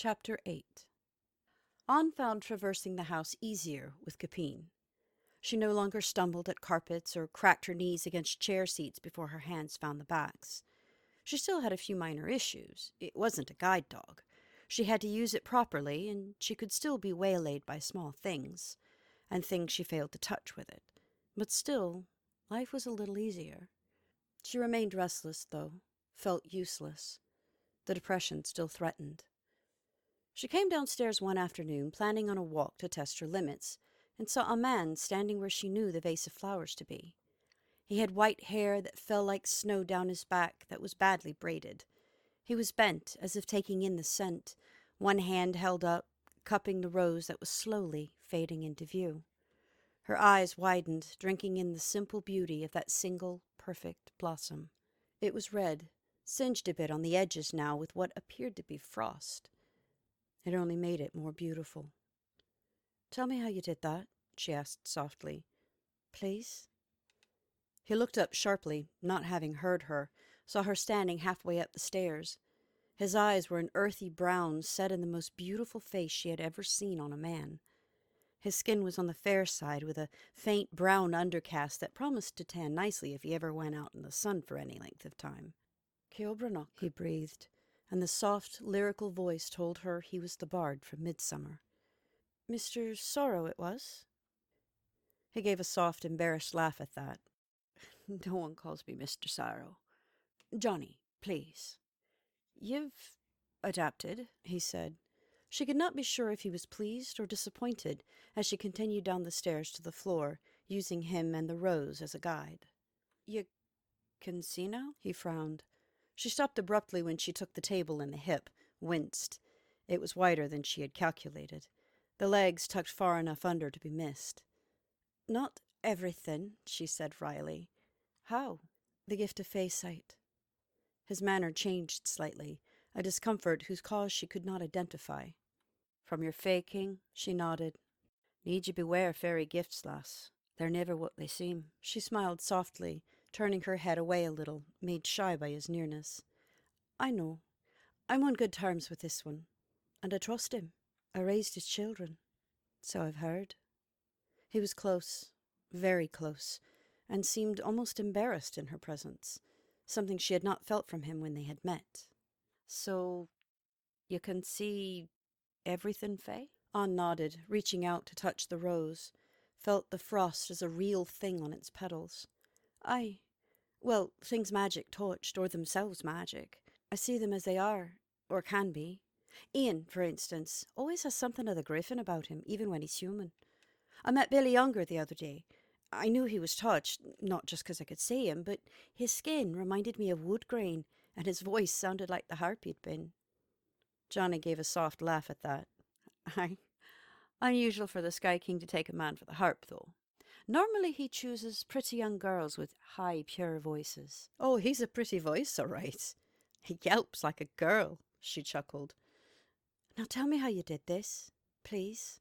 Chapter 8. Anne found traversing the house easier with Capine. She no longer stumbled at carpets or cracked her knees against chair seats before her hands found the backs. She still had a few minor issues. It wasn't a guide dog. She had to use it properly, and she could still be waylaid by small things, and things she failed to touch with it. But still, life was a little easier. She remained restless, though, felt useless. The depression still threatened. She came downstairs one afternoon, planning on a walk to test her limits, and saw a man standing where she knew the vase of flowers to be. He had white hair that fell like snow down his back that was badly braided. He was bent, as if taking in the scent, one hand held up, cupping the rose that was slowly fading into view. Her eyes widened, drinking in the simple beauty of that single, perfect blossom. It was red, singed a bit on the edges now with what appeared to be frost. It only made it more beautiful. "Tell me how you did that," she asked softly. "Please?" He looked up sharply, not having heard her, saw her standing halfway up the stairs. His eyes were an earthy brown set in the most beautiful face she had ever seen on a man. His skin was on the fair side, with a faint brown undercast that promised to tan nicely if he ever went out in the sun for any length of time. "Ceolbranoch," he breathed, and the soft, lyrical voice told her he was the bard from Midsummer. "Mr. Sorrow, it was?" He gave a soft, embarrassed laugh at that. "No one calls me Mr. Sorrow. Johnny, please." "You've adapted," he said. She could not be sure if he was pleased or disappointed as she continued down the stairs to the floor, using him and the rose as a guide. "You can see now?" He frowned. She stopped abruptly when she took the table in the hip, winced. It was wider than she had calculated, the legs tucked far enough under to be missed. "Not everything," she said wryly. "How?" "The gift of Faesight." His manner changed slightly, a discomfort whose cause she could not identify. "From your faking?" She nodded. "Need you beware fairy gifts, lass. They're never what they seem." She smiled softly, turning her head away a little, made shy by his nearness. "I know. I'm on good terms with this one. And I trust him. I raised his children. So I've heard." He was close, very close, and seemed almost embarrassed in her presence, something she had not felt from him when they had met. "So you can see everything, Faye?" Anne nodded, reaching out to touch the rose, felt the frost as a real thing on its petals. "Aye. Well, things magic touched, or themselves magic. I see them as they are, or can be. Ian, for instance, always has something of the griffin about him, even when he's human. I met Billy Younger the other day. I knew he was touched, not just 'cause I could see him, but his skin reminded me of wood grain, and his voice sounded like the harp he'd been." Johnny gave a soft laugh at that. "Aye. Unusual for the Sky King to take a man for the harp, though. Normally he chooses pretty young girls with high, pure voices." "Oh, he's a pretty voice, all right. He yelps like a girl," she chuckled. "Now tell me how you did this, please."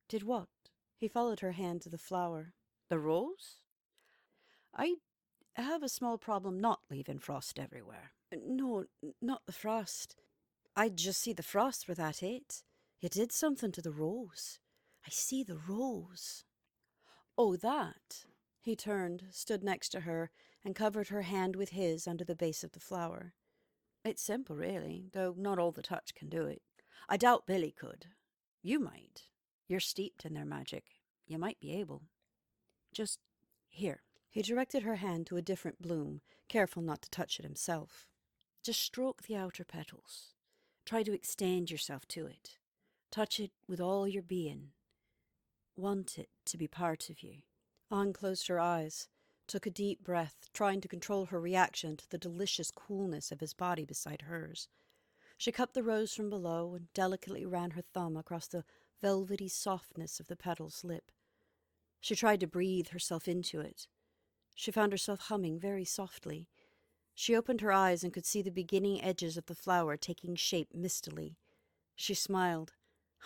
"Did what?" He followed her hand to the flower. "The rose? I have a small problem not leaving frost everywhere." "No, not the frost. I just see the frost were that it. You did something to the rose. I see the rose." "Oh, that." He turned, stood next to her, and covered her hand with his under the base of the flower. "It's simple, really, though not all the touch can do it. I doubt Billy could. You might. You're steeped in their magic. You might be able. Just here." He directed her hand to a different bloom, careful not to touch it himself. "Just stroke the outer petals. Try to extend yourself to it. Touch it with all your being. Want it to be part of you." Anne closed her eyes, took a deep breath, trying to control her reaction to the delicious coolness of his body beside hers. She cupped the rose from below and delicately ran her thumb across the velvety softness of the petal's lip. She tried to breathe herself into it. She found herself humming very softly. She opened her eyes and could see the beginning edges of the flower taking shape mistily. She smiled.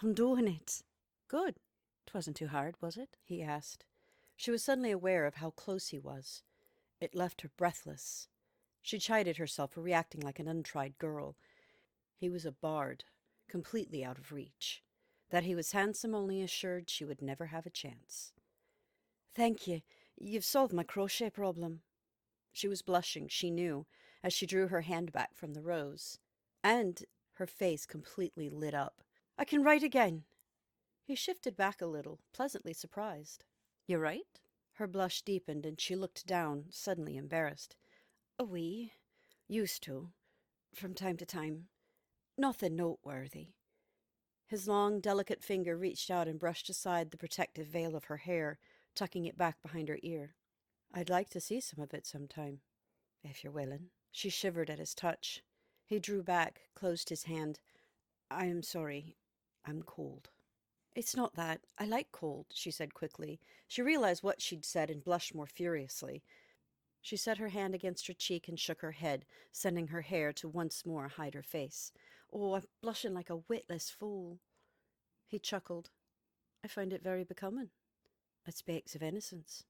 "I'm doing it." "Good. 'Twasn't too hard, was it?" he asked. She was suddenly aware of how close he was. It left her breathless. She chided herself for reacting like an untried girl. He was a bard. completely out of reach. That he was handsome only assured she would never have a chance. "Thank you. You've solved my crochet problem." She was blushing, she knew, as she drew her hand back from the rose. And her face completely lit up. "I can write again." He shifted back a little, pleasantly surprised. "You write?" Her blush deepened, and she looked down, suddenly embarrassed. "A wee. Used to. From time to time. Nothing noteworthy." His long, delicate finger reached out and brushed aside the protective veil of her hair, tucking it back behind her ear. "I'd like to see some of it sometime, if you're willing." She shivered at his touch. He drew back, closed his hand. "I am sorry. I'm cold." "It's not that. I like cold," she said quickly. She realized what she'd said and blushed more furiously. She set her hand against her cheek and shook her head, sending her hair to once more hide her face. "Oh, I'm blushing like a witless fool." He chuckled. "I find it very becoming. It speaks of innocence,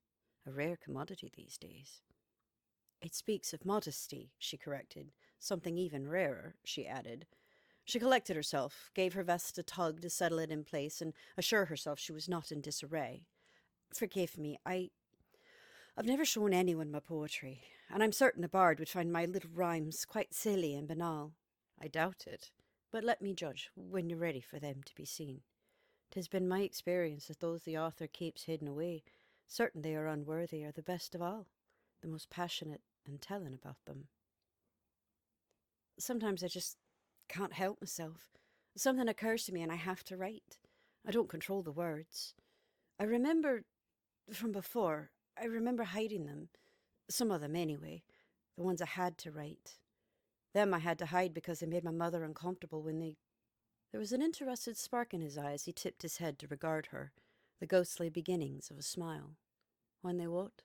a rare commodity these days." "It speaks of modesty," she corrected. "Something even rarer," she added. She collected herself, gave her vest a tug to settle it in place, and assure herself she was not in disarray. "Forgive me, I've never shown anyone my poetry, and I'm certain a bard would find my little rhymes quite silly and banal." "I doubt it. But let me judge, when you're ready for them to be seen. 'Tis been my experience that those the author keeps hidden away, certain they are unworthy, are the best of all, the most passionate and telling about them. Sometimes I just can't help myself. Something occurs to me and I have to write. I don't control the words. I remember from before, I remember hiding them. Some of them anyway. The ones I had to write. Them I had to hide because they made my mother uncomfortable when they..." There was an interested spark in his eye as he tipped his head to regard her, the ghostly beginnings of a smile. "When they what?"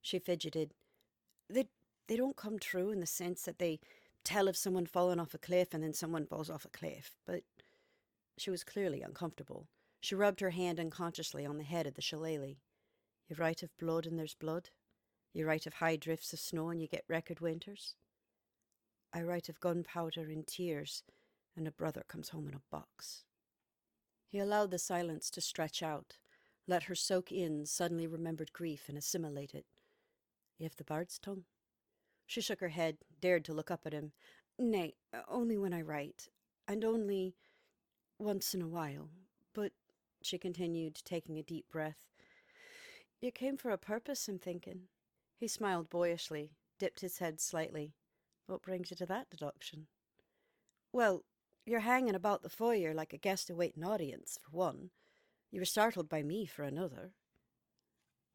She fidgeted. They don't come true in the sense that they tell of someone falling off a cliff and then someone falls off a cliff, but..." She was clearly uncomfortable. She rubbed her hand unconsciously on the head of the shillelagh. "You write of blood and there's blood? You write of high drifts of snow and you get record winters?" "I write of gunpowder and tears, and a brother comes home in a box." He allowed the silence to stretch out, let her soak in suddenly remembered grief and assimilate it. "You have the bard's tongue?" She shook her head, dared to look up at him. "Nay, only when I write, and only once in a while. But," she continued, taking a deep breath, "you came for a purpose, I'm thinking." He smiled boyishly, dipped his head slightly. "What brings you to that deduction?" "Well, you're hanging about the foyer like a guest awaiting audience, for one. You were startled by me, for another."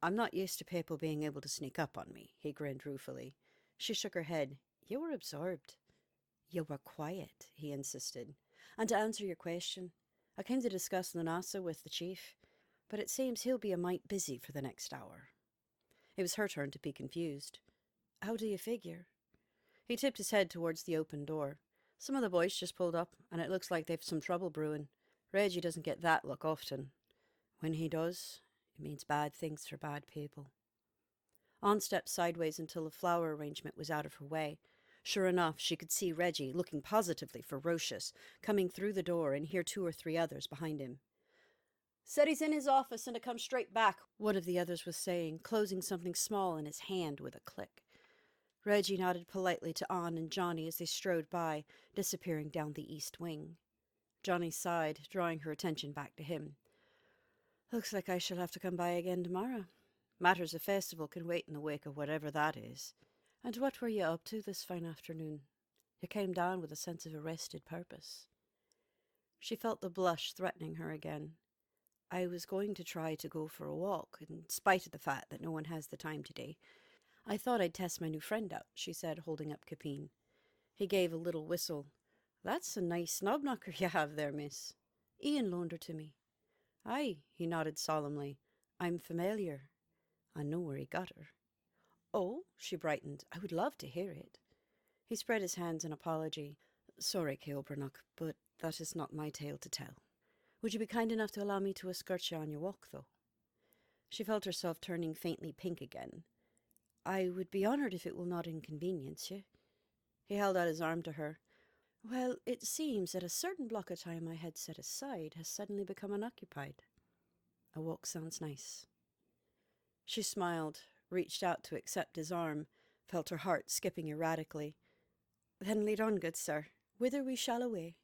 "I'm not used to people being able to sneak up on me," he grinned ruefully. She shook her head. "You were absorbed." "You were quiet," he insisted. "And to answer your question, I came to discuss Lunasa with the chief, but it seems he'll be a mite busy for the next hour." It was her turn to be confused. "How do you figure?" He tipped his head towards the open door. "Some of the boys just pulled up, and it looks like they've some trouble brewing. Reggie doesn't get that luck often. When he does, it means bad things for bad people." On stepped sideways until the flower arrangement was out of her way. Sure enough, she could see Reggie, looking positively ferocious, coming through the door and hear 2 or 3 others behind him. "Said he's in his office and to come straight back," one of the others was saying, closing something small in his hand with a click. Reggie nodded politely to Anne and Johnny as they strode by, disappearing down the east wing. Johnny sighed, drawing her attention back to him. "Looks like I shall have to come by again tomorrow. Matters of festival can wait in the wake of whatever that is. And what were you up to this fine afternoon? You came down with a sense of arrested purpose." She felt the blush threatening her again. "I was going to try to go for a walk, in spite of the fact that no one has the time today. I thought I'd test my new friend out," she said, holding up Capine. He gave a little whistle. "That's a nice knob-knocker you have there, miss. Ian loaned her to me." "Aye," he nodded solemnly. "I'm familiar. I know where he got her." "Oh," she brightened. "I would love to hear it." He spread his hands in apology. "Sorry, Kilbrannock, but that is not my tale to tell. Would you be kind enough to allow me to escort you on your walk, though?" She felt herself turning faintly pink again. "I would be honoured if it will not inconvenience you." He held out his arm to her. Well, it seems that a certain block of time I had set aside has suddenly become unoccupied. A walk sounds nice. She smiled, reached out to accept his arm, felt her heart skipping erratically. Then lead on, good sir. Whither we shall away.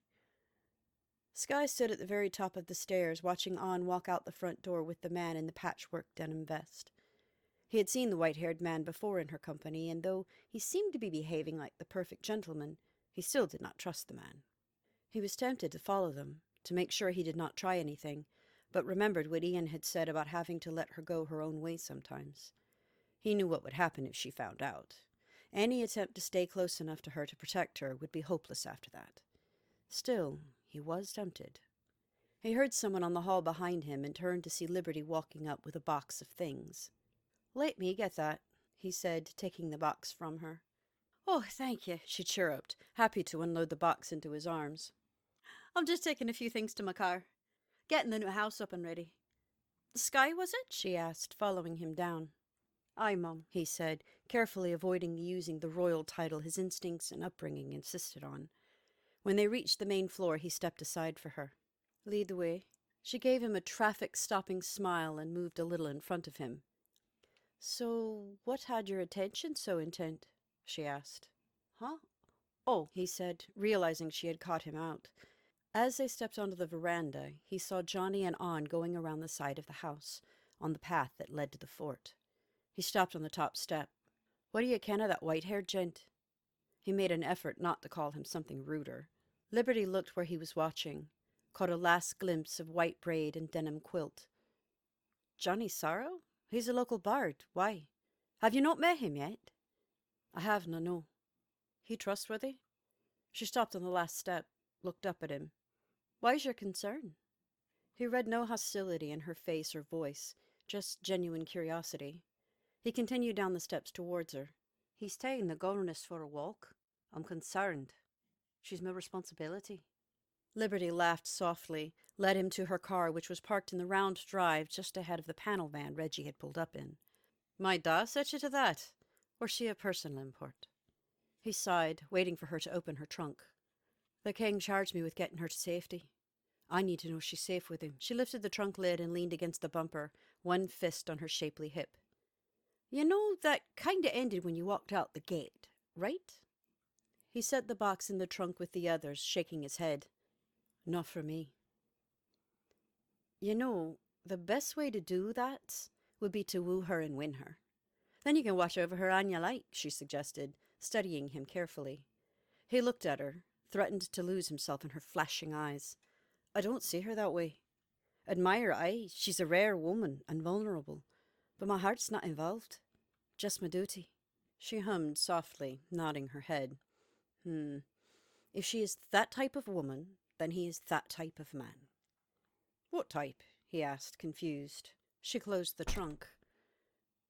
Skye stood at the very top of the stairs, watching An walk out the front door with the man in the patchwork denim vest. He had seen the white-haired man before in her company, and though he seemed to be behaving like the perfect gentleman, he still did not trust the man. He was tempted to follow them, to make sure he did not try anything, but remembered what Ian had said about having to let her go her own way sometimes. He knew what would happen if she found out. Any attempt to stay close enough to her to protect her would be hopeless after that. Still, he was tempted. He heard someone on the hall behind him and turned to see Liberty walking up with a box of things. "Let me get that," he said, taking the box from her. "Oh, thank you," she chirruped, happy to unload the box into his arms. "I'm just taking a few things to my car. Getting the new house up and ready." "Skye, was it?" she asked, following him down. "Aye, Mum," he said, carefully avoiding using the royal title his instincts and upbringing insisted on. When they reached the main floor, he stepped aside for her. "Lead the way." She gave him a traffic-stopping smile and moved a little in front of him. "So, what had your attention so intent?" she asked. "Huh? Oh," he said, realizing she had caught him out. As they stepped onto the veranda, he saw Johnny and An going around the side of the house, on the path that led to the fort. He stopped on the top step. "What do you ken of that white-haired gent?" He made an effort not to call him something ruder. Liberty looked where he was watching, caught a last glimpse of white braid and denim quilt. "Johnny Sorrow? He's a local bard. Why? Have you not met him yet?" "I haven't, no." "He trustworthy?" She stopped on the last step, looked up at him. "Why's your concern?" He read no hostility in her face or voice, just genuine curiosity. He continued down the steps towards her. "He's taking the governess for a walk. I'm concerned. She's my responsibility." Liberty laughed softly, led him to her car, which was parked in the round drive just ahead of the panel van Reggie had pulled up in. "My da set you to that? Or she a personal import?" He sighed, waiting for her to open her trunk. "The king charged me with getting her to safety. I need to know she's safe with him." She lifted the trunk lid and leaned against the bumper, one fist on her shapely hip. "You know, that kinda ended when you walked out the gate, right?" He set the box in the trunk with the others, shaking his head. "Not for me." "You know, the best way to do that would be to woo her and win her. Then you can watch over her an you like," she suggested, studying him carefully. He looked at her, threatened to lose himself in her flashing eyes. "I don't see her that way. Admire, aye, she's a rare woman and vulnerable, but my heart's not involved. Just my duty." She hummed softly, nodding her head. If she is that type of woman, then he is that type of man." "What type?" he asked, confused. She closed the trunk.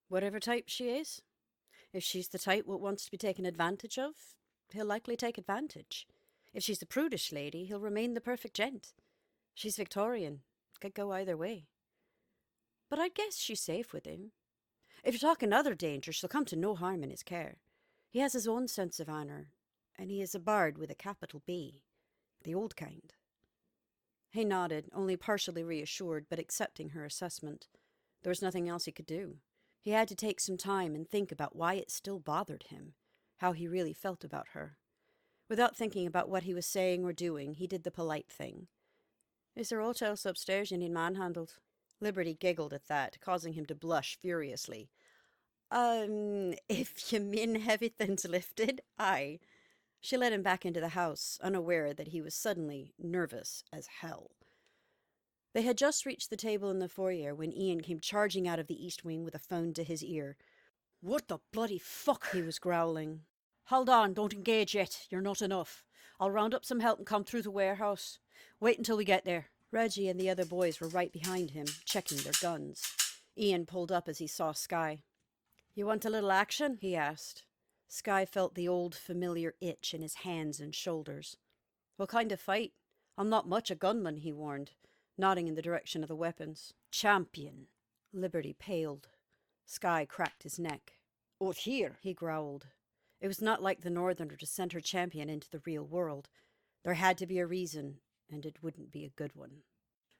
"Whatever type she is. If she's the type what wants to be taken advantage of, he'll likely take advantage. If she's a prudish lady, he'll remain the perfect gent. She's Victorian. Could go either way. But I'd guess she's safe with him. If you're talking other danger, she'll come to no harm in his care. He has his own sense of honour, and he is a bard with a capital B. The old kind." He nodded, only partially reassured, but accepting her assessment. There was nothing else he could do. He had to take some time and think about why it still bothered him, how he really felt about her. Without thinking about what he was saying or doing, he did the polite thing. "Is there aught else upstairs you need manhandled?" Liberty giggled at that, causing him to blush furiously. If you mean everything's lifted, aye." She led him back into the house, unaware that he was suddenly nervous as hell. They had just reached the table in the foyer when Ian came charging out of the east wing with a phone to his ear. "What the bloody fuck?" he was growling. "Hold on, don't engage yet. You're not enough. I'll round up some help and come through the warehouse. Wait until we get there." Reggie and the other boys were right behind him, checking their guns. Ian pulled up as he saw Skye. "You want a little action?" he asked. Skye felt the old familiar itch in his hands and shoulders. "What kind of fight? I'm not much a gunman," he warned, nodding in the direction of the weapons. "Champion." Liberty paled. Skye cracked his neck. "Out here," he growled. It was not like the Northerner to send her champion into the real world. There had to be a reason, and it wouldn't be a good one.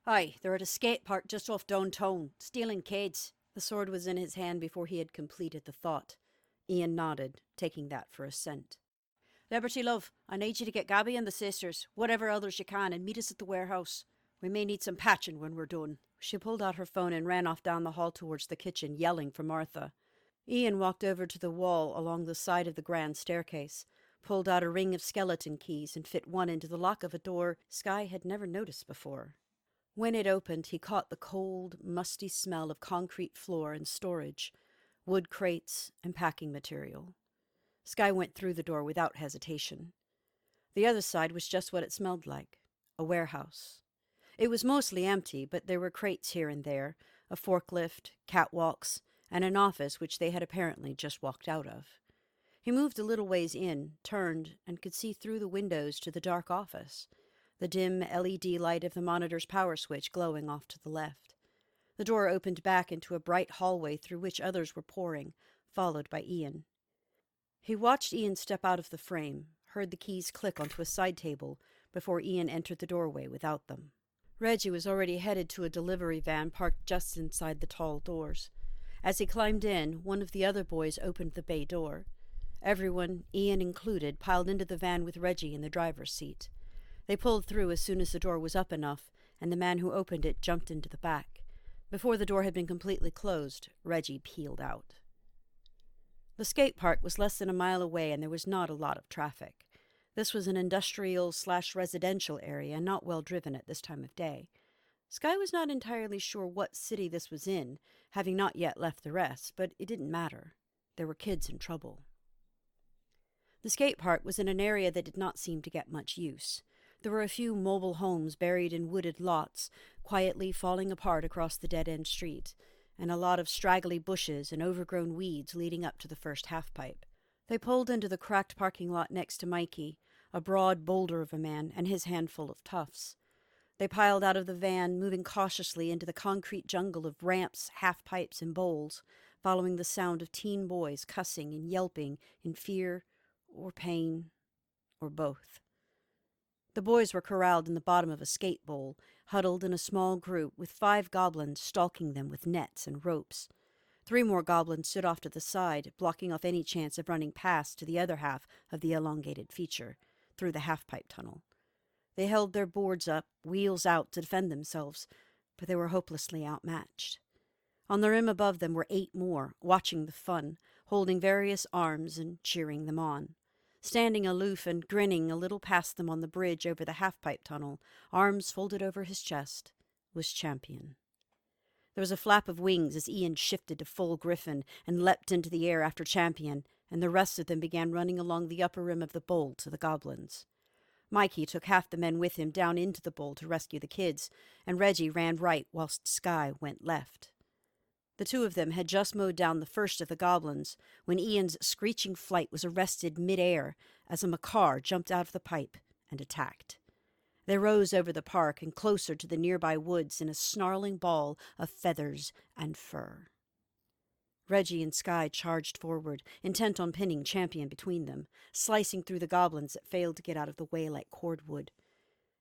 Aye, they're at a skate park just off downtown, stealing kids. The sword was in his hand before he had completed the thought. Ian nodded, taking that for assent. Liberty, love, I need you to get Gabby and the sisters, whatever others you can, and meet us at the warehouse. We may need some patching when we're done. She pulled out her phone and ran off down the hall towards the kitchen, yelling for Martha. Ian walked over to the wall along the side of the grand staircase, pulled out a ring of skeleton keys and fit one into the lock of a door Skye had never noticed before. When it opened, he caught the cold, musty smell of concrete floor and storage, wood crates and packing material. Skye went through the door without hesitation. The other side was just what it smelled like, a warehouse. It was mostly empty, but there were crates here and there, a forklift, catwalks, and an office which they had apparently just walked out of. He moved a little ways in, turned, and could see through the windows to the dark office, the dim LED light of the monitor's power switch glowing off to the left. The door opened back into a bright hallway through which others were pouring, followed by Ian. He watched Ian step out of the frame, heard the keys click onto a side table before Ian entered the doorway without them. Reggie was already headed to a delivery van parked just inside the tall doors. As he climbed in, one of the other boys opened the bay door. Everyone, Ian included, piled into the van with Reggie in the driver's seat. They pulled through as soon as the door was up enough, and the man who opened it jumped into the back. Before the door had been completely closed, Reggie peeled out. The skate park was less than a mile away, and there was not a lot of traffic. This was an industrial/residential area, not well driven at this time of day. Skye was not entirely sure what city this was in, having not yet left the rest, but it didn't matter. There were kids in trouble. The skate park was in an area that did not seem to get much use. There were a few mobile homes buried in wooded lots, quietly falling apart across the dead-end street, and a lot of straggly bushes and overgrown weeds leading up to the first half-pipe. They pulled into the cracked parking lot next to Mikey, a broad boulder of a man, and his handful of toughs. They piled out of the van, moving cautiously into the concrete jungle of ramps, half-pipes, and bowls, following the sound of teen boys cussing and yelping in fear or pain or both. The boys were corralled in the bottom of a skate bowl, huddled in a small group with 5 goblins stalking them with nets and ropes. 3 more goblins stood off to the side, blocking off any chance of running past to the other half of the elongated feature, through the half-pipe tunnel. They held their boards up, wheels out, to defend themselves, but they were hopelessly outmatched. On the rim above them were 8 more, watching the fun, holding various arms and cheering them on. Standing aloof and grinning a little past them on the bridge over the half-pipe tunnel, arms folded over his chest, was Champion. There was a flap of wings as Ian shifted to full griffin and leapt into the air after Champion, and the rest of them began running along the upper rim of the bowl to the goblins. Mikey took half the men with him down into the bowl to rescue the kids, and Reggie ran right whilst Skye went left. The 2 of them had just mowed down the first of the goblins when Ian's screeching flight was arrested mid-air as a macaw jumped out of the pipe and attacked. They rose over the park and closer to the nearby woods in a snarling ball of feathers and fur. Reggie and Skye charged forward, intent on pinning Champion between them, slicing through the goblins that failed to get out of the way like cordwood.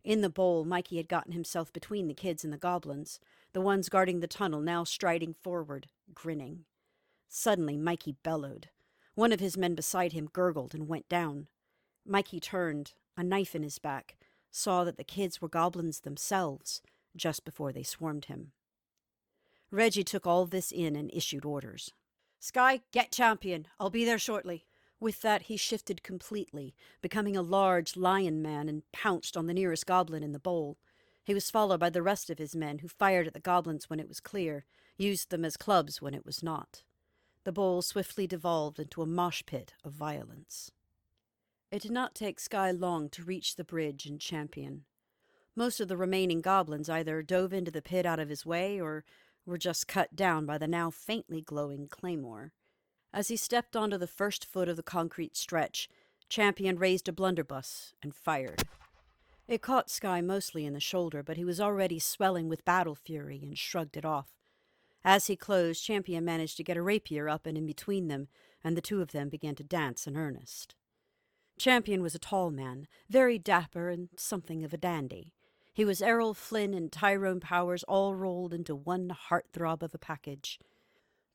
In the bowl, Mikey had gotten himself between the kids and the goblins, the ones guarding the tunnel now striding forward, grinning. Suddenly, Mikey bellowed. One of his men beside him gurgled and went down. Mikey turned, a knife in his back, saw that the kids were goblins themselves, just before they swarmed him. Reggie took all this in and issued orders. "Skye, get Champion. I'll be there shortly." With that, he shifted completely, becoming a large lion man, and pounced on the nearest goblin in the bowl. He was followed by the rest of his men, who fired at the goblins when it was clear, used them as clubs when it was not. The bowl swiftly devolved into a mosh pit of violence. It did not take Skye long to reach the bridge and Champion. Most of the remaining goblins either dove into the pit out of his way or were just cut down by the now faintly glowing claymore. As he stepped onto the first foot of the concrete stretch, Champion raised a blunderbuss and fired. It caught Skye mostly in the shoulder, but he was already swelling with battle fury and shrugged it off. As he closed, Champion managed to get a rapier up and in between them, and the 2 of them began to dance in earnest. Champion was a tall man, very dapper and something of a dandy. He was Errol Flynn and Tyrone Powers all rolled into one heartthrob of a package.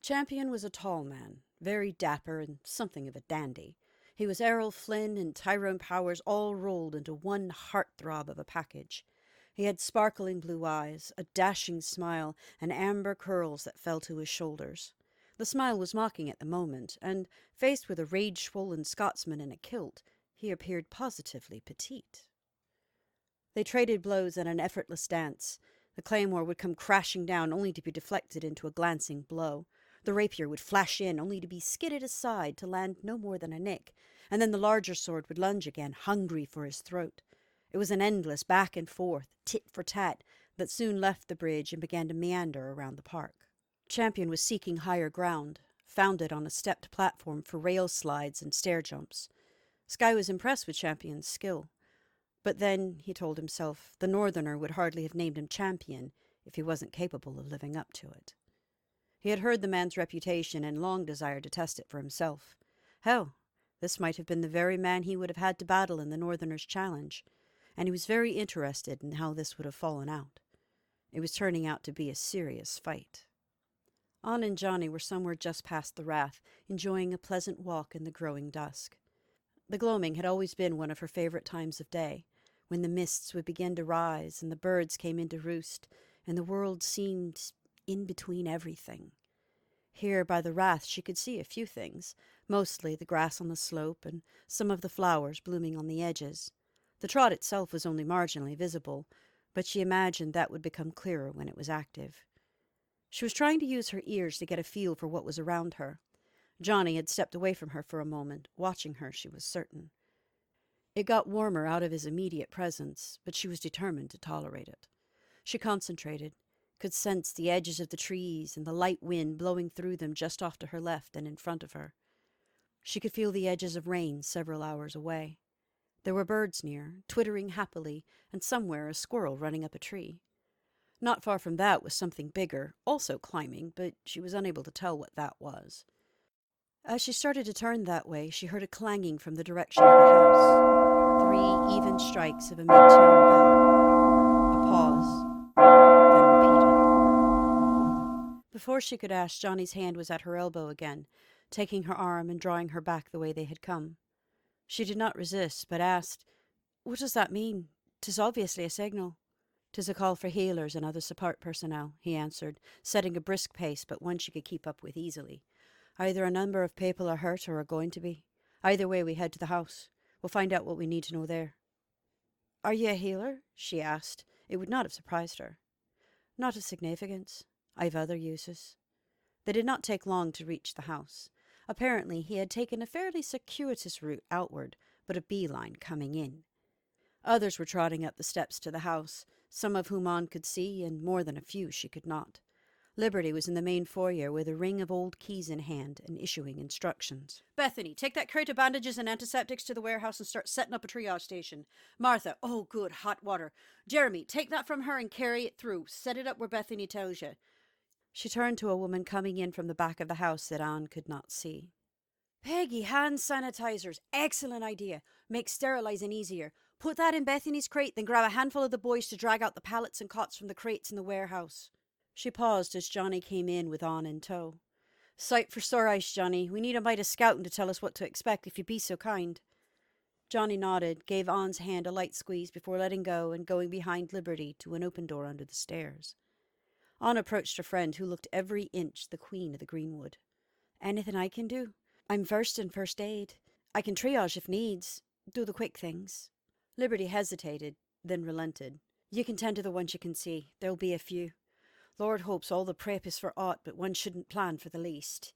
Champion was a tall man, very dapper and something of a dandy. He was Errol Flynn and Tyrone Powers all rolled into one heartthrob of a package. He had sparkling blue eyes, a dashing smile, and amber curls that fell to his shoulders. The smile was mocking at the moment, and, faced with a rage-swollen Scotsman in a kilt, he appeared positively petite. They traded blows in an effortless dance. The claymore would come crashing down, only to be deflected into a glancing blow. The rapier would flash in, only to be skidded aside to land no more than a nick, and then the larger sword would lunge again, hungry for his throat. It was an endless back and forth, tit for tat, that soon left the bridge and began to meander around the park. Champion was seeking higher ground, founded on a stepped platform for rail slides and stair jumps. Skye was impressed with Champion's skill. But then, he told himself, the Northerner would hardly have named him champion if he wasn't capable of living up to it. He had heard the man's reputation and long desired to test it for himself. Hell, this might have been the very man he would have had to battle in the Northerner's challenge, and he was very interested in how this would have fallen out. It was turning out to be a serious fight. Anne and Johnny were somewhere just past the Rath, enjoying a pleasant walk in the growing dusk. The gloaming had always been one of her favorite times of day, when the mists would begin to rise and the birds came in to roost, and the world seemed in between everything. Here by the Rath she could see a few things, mostly the grass on the slope and some of the flowers blooming on the edges. The trot itself was only marginally visible, but she imagined that would become clearer when it was active. She was trying to use her ears to get a feel for what was around her. Johnny had stepped away from her for a moment, watching her, she was certain. It got warmer out of his immediate presence, but she was determined to tolerate it. She concentrated, could sense the edges of the trees and the light wind blowing through them just off to her left and in front of her. She could feel the edges of rain several hours away. There were birds near, twittering happily, and somewhere a squirrel running up a tree. Not far from that was something bigger, also climbing, but she was unable to tell what that was. As she started to turn that way, she heard a clanging from the direction of the house. 3 even strikes of a mid-tone bell. A pause, then repeated. Before she could ask, Johnny's hand was at her elbow again, taking her arm and drawing her back the way they had come. She did not resist, but asked, "What does that mean? 'Tis obviously a signal." "'Tis a call for healers and other support personnel," he answered, setting a brisk pace, but one she could keep up with easily. "Either a number of people are hurt or are going to be. Either way, we head to the house. We'll find out what we need to know there." "Are you a healer?" she asked. It would not have surprised her. "Not of significance. I've other uses." They did not take long to reach the house. Apparently, he had taken a fairly circuitous route outward, but a beeline coming in. Others were trotting up the steps to the house, some of whom Anne could see, and more than a few she could not. Liberty was in the main foyer with a ring of old keys in hand and issuing instructions. "Bethany, take that crate of bandages and antiseptics to the warehouse and start setting up a triage station. Martha, oh good, hot water. Jeremy, take that from her and carry it through. Set it up where Bethany tells you." She turned to a woman coming in from the back of the house that Anne could not see. "Peggy, hand sanitizers. Excellent idea. Makes sterilizing easier. Put that in Bethany's crate, then grab a handful of the boys to drag out the pallets and cots from the crates in the warehouse." She paused as Johnny came in with Anne in tow. "Sight for sore eyes, Johnny. We need a mite of scouting to tell us what to expect, if you be so kind." Johnny nodded, gave Anne's hand a light squeeze before letting go and going behind Liberty to an open door under the stairs. Anne approached her friend, who looked every inch the queen of the greenwood. "Anything I can do? I'm versed in first aid. I can triage if needs. Do the quick things." Liberty hesitated, then relented. "You can tend to the ones you can see. There'll be a few. Lord hopes all the prep is for aught, but one shouldn't plan for the least."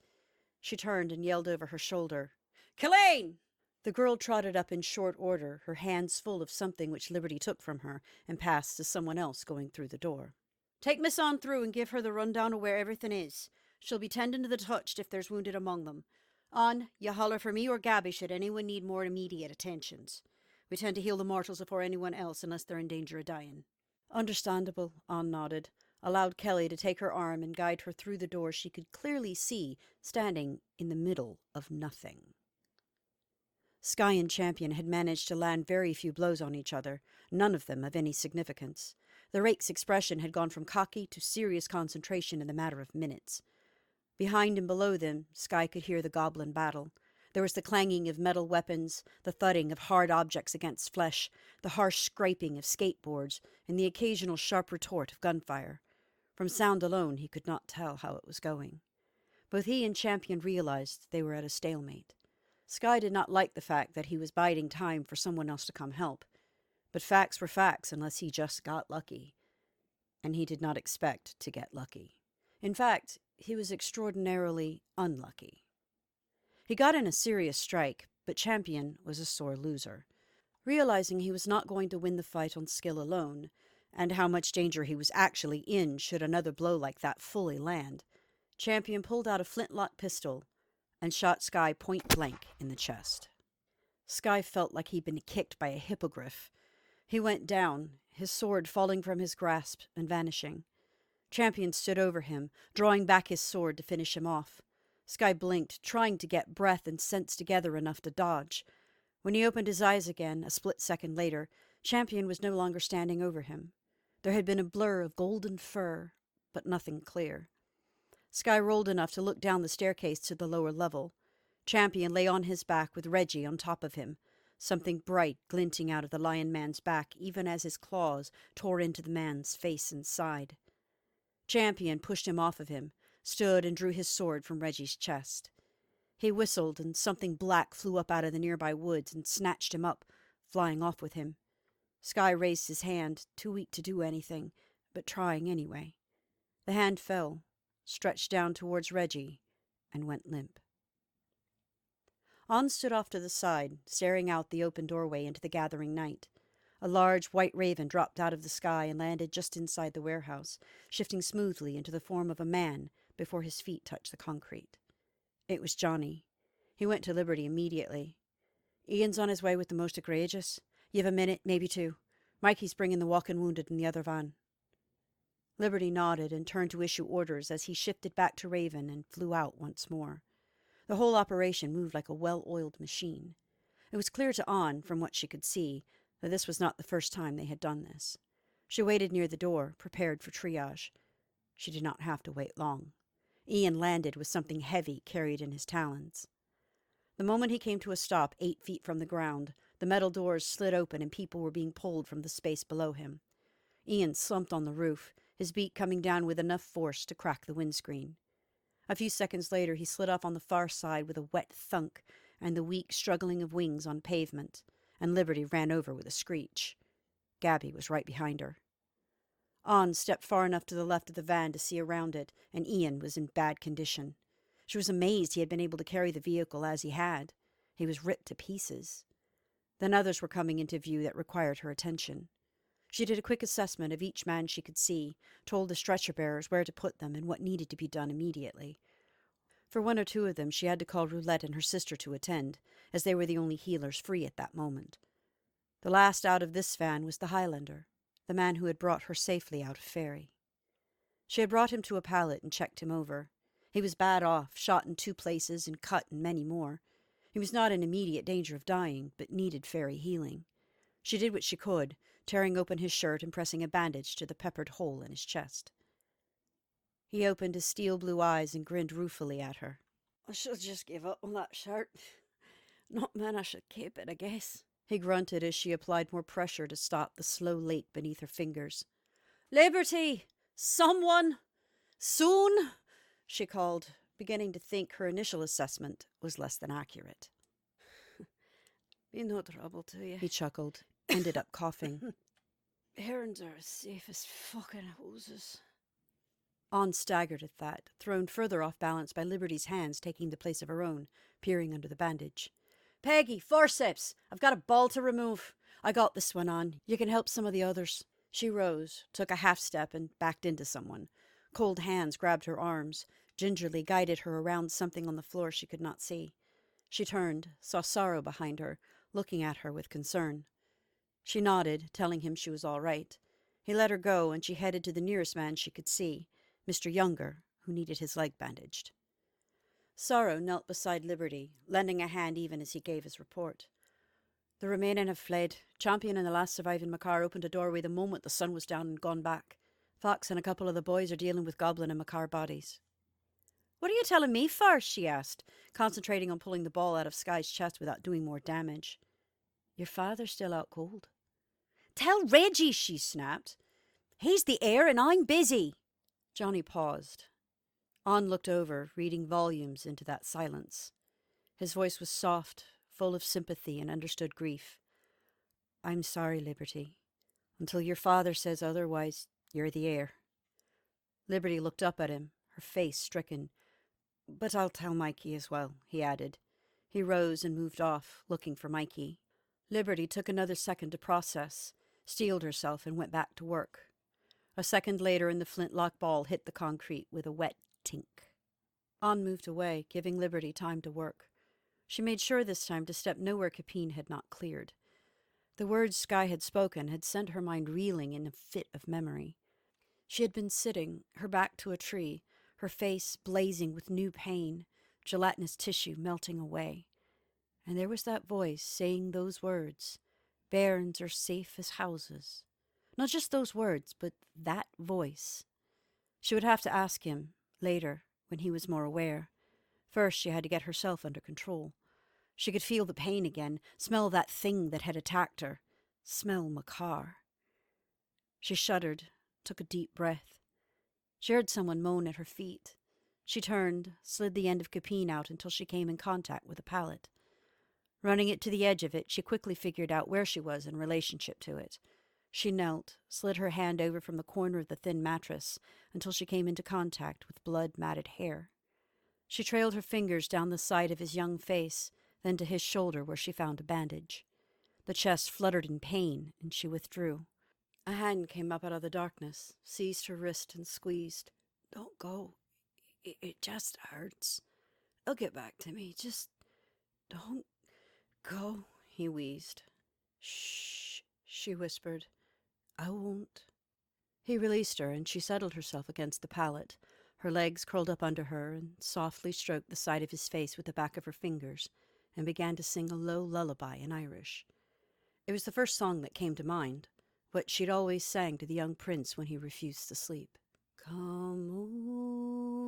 She turned and yelled over her shoulder, "Killane!" The girl trotted up in short order, her hands full of something which Liberty took from her and passed to someone else going through the door. "Take Miss Anne through and give her the rundown of where everything is. She'll be tending to the touched if there's wounded among them. Anne, you holler for me or Gabby should anyone need more immediate attentions. We tend to heal the mortals before anyone else unless they're in danger of dying." "Understandable," Anne nodded, allowed Kelly to take her arm and guide her through the door she could clearly see standing in the middle of nothing. Sky and Champion had managed to land very few blows on each other, none of them of any significance. The rake's expression had gone from cocky to serious concentration in the matter of minutes. Behind and below them, Sky could hear the goblin battle. There was the clanging of metal weapons, the thudding of hard objects against flesh, the harsh scraping of skateboards, and the occasional sharp retort of gunfire. From sound alone, he could not tell how it was going. Both he and Champion realized they were at a stalemate. Sky did not like the fact that he was biding time for someone else to come help. But facts were facts unless he just got lucky. And he did not expect to get lucky. In fact, he was extraordinarily unlucky. He got in a serious strike, but Champion was a sore loser. Realizing he was not going to win the fight on skill alone, and how much danger he was actually in should another blow like that fully land, Champion pulled out a flintlock pistol and shot Sky point blank in the chest. Sky felt like he'd been kicked by a hippogriff. He went down, his sword falling from his grasp and vanishing. Champion stood over him, drawing back his sword to finish him off. Sky blinked, trying to get breath and sense together enough to dodge. When he opened his eyes again, a split second later, Champion was no longer standing over him. There had been a blur of golden fur, but nothing clear. Sky rolled enough to look down the staircase to the lower level. Champion lay on his back with Reggie on top of him, something bright glinting out of the lion man's back even as his claws tore into the man's face and side. Champion pushed him off of him, stood and drew his sword from Reggie's chest. He whistled, and something black flew up out of the nearby woods and snatched him up, flying off with him. Sky raised his hand, too weak to do anything, but trying anyway. The hand fell, stretched down towards Reggie, and went limp. On stood off to the side, staring out the open doorway into the gathering night. A large white raven dropped out of the sky and landed just inside the warehouse, shifting smoothly into the form of a man before his feet touched the concrete. It was Johnny. He went to Liberty immediately. "Ian's on his way with the most egregious. You have a minute, maybe two. Mikey's bringing the walking wounded in the other van." Liberty nodded and turned to issue orders as he shifted back to Raven and flew out once more. The whole operation moved like a well-oiled machine. It was clear to Anne, from what she could see, that this was not the first time they had done this. She waited near the door, prepared for triage. She did not have to wait long. Ian landed with something heavy carried in his talons. The moment he came to a stop 8 feet from the ground, the metal doors slid open and people were being pulled from the space below him. Ian slumped on the roof, his beak coming down with enough force to crack the windscreen. A few seconds later, he slid off on the far side with a wet thunk and the weak struggling of wings on pavement, and Liberty ran over with a screech. Gabby was right behind her. Anne stepped far enough to the left of the van to see around it, and Ian was in bad condition. She was amazed he had been able to carry the vehicle as he had. He was ripped to pieces. Then others were coming into view that required her attention. She did a quick assessment of each man she could see, told the stretcher-bearers where to put them and what needed to be done immediately. For one or two of them, she had to call Roulette and her sister to attend, as they were the only healers free at that moment. The last out of this van was the Highlander, the man who had brought her safely out of Faery. She had brought him to a pallet and checked him over. He was bad off, shot in 2 places and cut in many more. He was not in immediate danger of dying, but needed Faery healing. She did what she could, tearing open his shirt and pressing a bandage to the peppered hole in his chest. He opened his steel blue eyes and grinned ruefully at her. "I should just give up on that shirt. Not meant I should keep it, I guess," he grunted as she applied more pressure to stop the slow lake beneath her fingers. "Liberty! Someone! Soon!" she called, beginning to think her initial assessment was less than accurate. "Be no trouble to you," he chuckled, ended up coughing. "Herons are as safe as fucking hoses." Anne staggered at that, thrown further off balance by Liberty's hands taking the place of her own, peering under the bandage. "Peggy, forceps! I've got a ball to remove. I got this one on. You can help some of the others." She rose, took a half step, and backed into someone. Cold hands grabbed her arms, gingerly guided her around something on the floor she could not see. She turned, saw Sorrow behind her, looking at her with concern. She nodded, telling him she was all right. He let her go, and she headed to the nearest man she could see, Mr. Younger, who needed his leg bandaged. Sorrow knelt beside Liberty, lending a hand even as he gave his report. The remaining have fled. Champion and the last surviving Makar opened a doorway the moment the sun was down and gone back. Fox and a couple of the boys are dealing with Goblin and Makar bodies. What are you telling me for? She asked, concentrating on pulling the ball out of Sky's chest without doing more damage. Your father's still out cold. Tell Reggie, she snapped. He's the heir and I'm busy. Johnny paused. On looked over, reading volumes into that silence. His voice was soft, full of sympathy and understood grief. I'm sorry, Liberty. Until your father says otherwise, you're the heir. Liberty looked up at him, her face stricken. But I'll tell Mikey as well, he added. He rose and moved off, looking for Mikey. Liberty took another second to process, steeled herself, and went back to work. A second later, and the flintlock ball hit the concrete with a wet tink. On moved away, giving Liberty time to work. She made sure this time to step nowhere Capine had not cleared. The words Sky had spoken had sent her mind reeling in a fit of memory. She had been sitting, her back to a tree, her face blazing with new pain, gelatinous tissue melting away. And there was that voice saying those words, "Bairns are safe as houses." Not just those words, but that voice. She would have to ask him, later, when he was more aware. First, she had to get herself under control. She could feel the pain again, smell that thing that had attacked her, smell Makar. She shuddered, took a deep breath. She heard someone moan at her feet. She turned, slid the end of Capine out until she came in contact with a pallet. Running it to the edge of it, she quickly figured out where she was in relationship to it. She knelt, slid her hand over from the corner of the thin mattress until she came into contact with blood-matted hair. She trailed her fingers down the side of his young face, then to his shoulder where she found a bandage. The chest fluttered in pain, and she withdrew. A hand came up out of the darkness, seized her wrist and squeezed. Don't go. It just hurts. It'll get back to me. Just don't go, he wheezed. Shh, she whispered. I won't. He released her, and she settled herself against the pallet. Her legs curled up under her, and softly stroked the side of his face with the back of her fingers, and began to sing a low lullaby in Irish. It was the first song that came to mind, what she'd always sang to the young prince when he refused to sleep. Come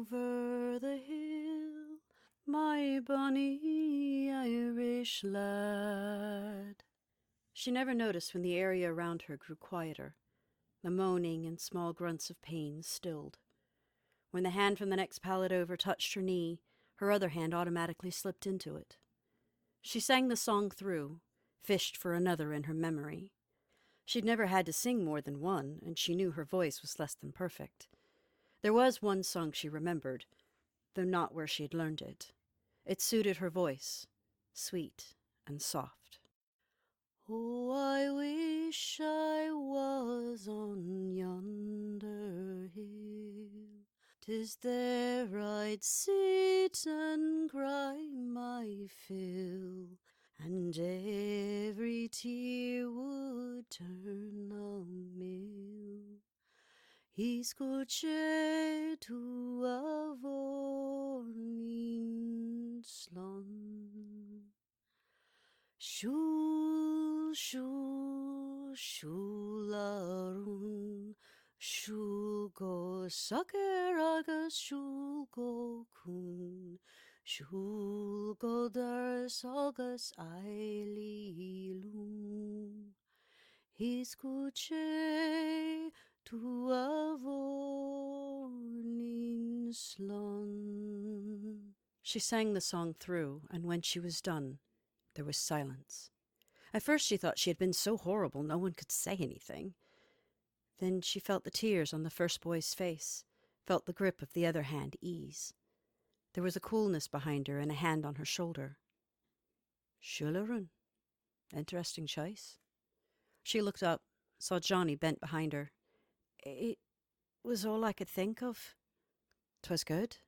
over the hill, my bonny Irish lad. She never noticed when the area around her grew quieter. The moaning and small grunts of pain stilled. When the hand from the next pallet over touched her knee, her other hand automatically slipped into it. She sang the song through, fished for another in her memory. She'd never had to sing more than one, and she knew her voice was less than perfect. There was one song she remembered, though not where she had learned it. It suited her voice, sweet and soft. Oh, I wish I was on yonder hill. 'Tis there I'd sit and cry my fill, and every tear would turn a mill. Iscoche tu a vornin slon. Shul, shul, shularun, shul go saker agus shul go kun, shul go dars agus eililun. Iscuche tu a vornin slon. She sang the song through, and when she was done, there was silence. At first she thought she had been so horrible no one could say anything. Then she felt the tears on the first boy's face, felt the grip of the other hand ease. There was a coolness behind her and a hand on her shoulder. Shularun. Interesting choice. She looked up, saw Johnny bent behind her. It was all I could think of. 'Twas good.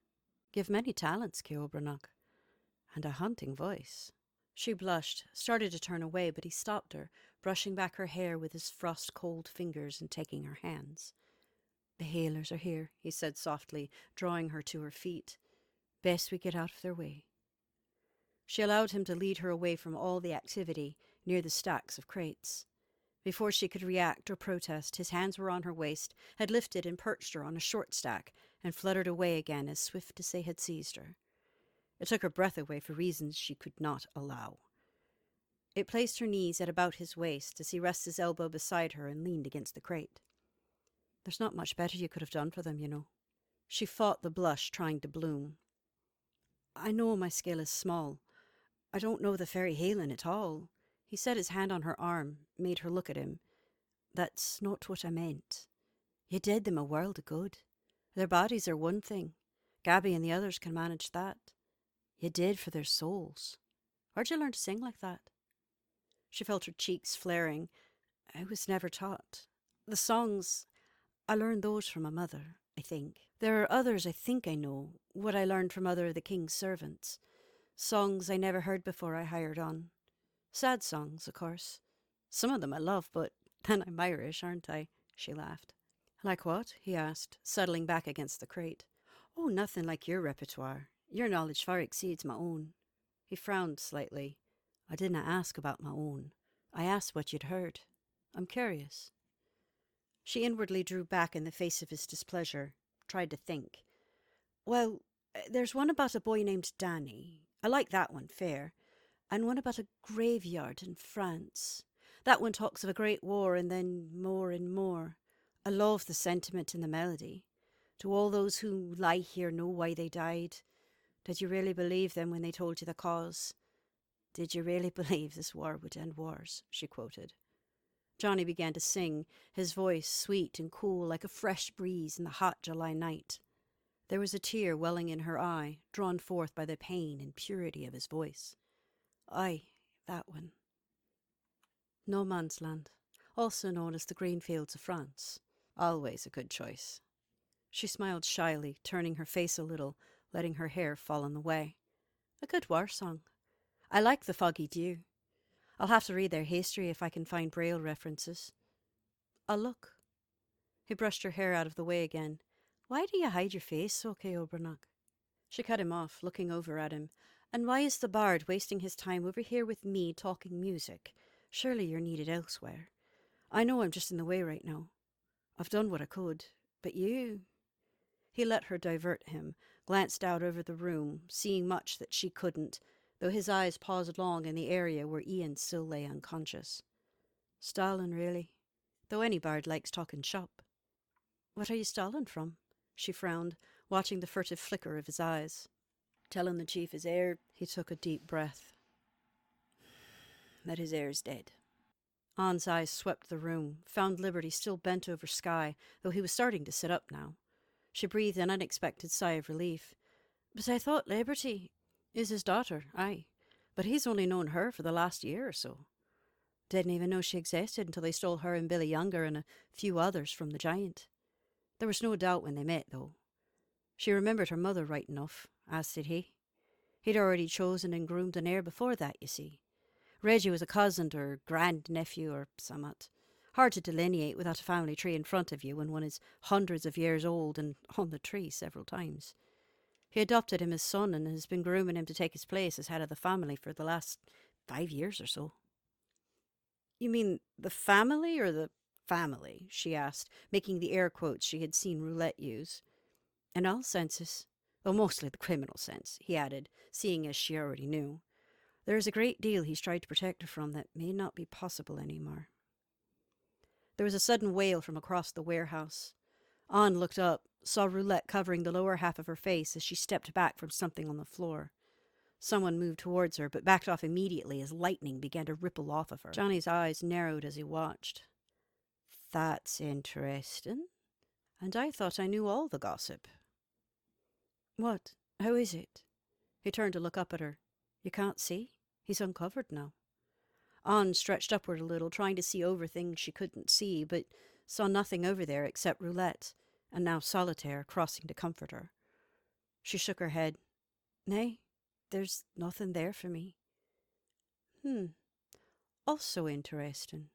Give many talents, Ceolbranach, and a haunting voice. She blushed, started to turn away, but he stopped her, brushing back her hair with his frost-cold fingers and taking her hands. The Hailers are here, he said softly, drawing her to her feet. Best we get out of their way. She allowed him to lead her away from all the activity, near the stacks of crates. Before she could react or protest, his hands were on her waist, had lifted and perched her on a short stack, and fluttered away again as swift as they had seized her. It took her breath away for reasons she could not allow. It placed her knees at about his waist as he rested his elbow beside her and leaned against the crate. "There's not much better you could have done for them, you know." She fought the blush trying to bloom. "I know my scale is small. I don't know the Faery Halen at all." He set his hand on her arm, made her look at him. "That's not what I meant. You did them a world of good. Their bodies are one thing. Gabby and the others can manage that. You did for their souls. Where'd you learn to sing like that?" She felt her cheeks flaring. "I was never taught. The songs, I learned those from my mother, I think. There are others I think I know, what I learned from other of the king's servants. Songs I never heard before I hired on. Sad songs, of course. Some of them I love, but then I'm Irish, aren't I?" She laughed. "Like what?" he asked, settling back against the crate. "Oh, nothing like your repertoire. Your knowledge far exceeds my own." He frowned slightly. "I didn't ask about my own. I asked what you'd heard. I'm curious." She inwardly drew back in the face of his displeasure, tried to think. "Well, there's one about a boy named Danny. I like that one, fair. And one about a graveyard in France. That one talks of a great war and then more and more. I love the sentiment in the melody. Do all those who lie here know why they died? Did you really believe them when they told you the cause? Did you really believe this war would end wars?" she quoted. Johnny began to sing, his voice sweet and cool like a fresh breeze in the hot July night. There was a tear welling in her eye, drawn forth by the pain and purity of his voice. "Aye, that one. No Man's Land, also known as the Green Fields of France. Always a good choice." She smiled shyly, turning her face a little, letting her hair fall on the way. "A good war song. I like the Foggy Dew. I'll have to read their history if I can find Braille references. I'll look." He brushed her hair out of the way again. "Why do you hide your face so, Obernock?" She cut him off, looking over at him. "And why is the bard wasting his time over here with me talking music? Surely you're needed elsewhere. I know I'm just in the way right now. I've done what I could. But you—" He let her divert him, glanced out over the room, seeing much that she couldn't, though his eyes paused long in the area where Ian still lay unconscious. "Stalin, really. Though any bard likes talking shop." "What are you stalling from?" She frowned, watching the furtive flicker of his eyes. "Telling the chief his heir." He took a deep breath. "That his heir's dead." On's eyes swept the room, found Liberty still bent over Skye, though he was starting to sit up now. She breathed an unexpected sigh of relief. "But I thought Liberty is his daughter, aye. But he's only known her for the last year or so. Didn't even know she existed until they stole her and Billy Younger and a few others from the giant. There was no doubt when they met, though. She remembered her mother right enough, as did he. He'd already chosen and groomed an heir before that, you see. Reggie was a cousin or grand-nephew or summat. Hard to delineate without a family tree in front of you when one is hundreds of years old and on the tree several times. He adopted him as son and has been grooming him to take his place as head of the family for the last 5 years or so." "You mean the family or the family?" she asked, making the air quotes she had seen Roulette use. "In all senses. Though mostly the criminal sense," he added, seeing as she already knew. "There is a great deal he's tried to protect her from that may not be possible any more." There was a sudden wail from across the warehouse. Anne looked up, saw Roulette covering the lower half of her face as she stepped back from something on the floor. Someone moved towards her, but backed off immediately as lightning began to ripple off of her. Johnny's eyes narrowed as he watched. "That's interesting. And I thought I knew all the gossip." "What? How is it?" He turned to look up at her. "You can't see? He's uncovered now." Anne stretched upward a little, trying to see over things she couldn't see, but saw nothing over there except Roulette, and now Solitaire, crossing to comfort her. She shook her head. "Nay, there's nothing there for me." Also interesting.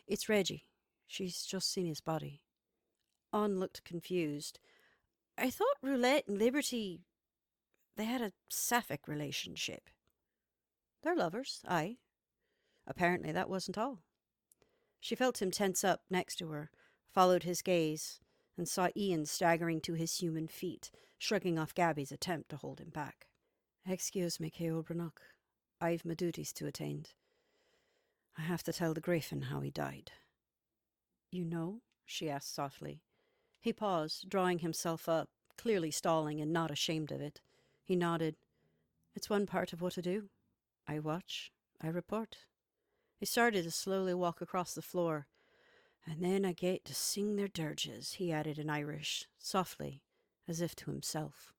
It's Reggie. She's just seen his body." Anne looked confused. "I thought Roulette and Liberty, they had a sapphic relationship." "They're lovers, aye. Apparently that wasn't all. She felt him tense up next to her, followed his gaze, and saw Ian staggering to his human feet, shrugging off Gabby's attempt to hold him back. "Excuse me, Ceol Branach. I've my duties to attend. I have to tell the Griffin how he died." "You know?" she asked softly. He paused, drawing himself up, clearly stalling and not ashamed of it. He nodded. "It's one part of what I do. I watch, I report." He started to slowly walk across the floor. "And then I get to sing their dirges," he added in Irish, softly, as if to himself.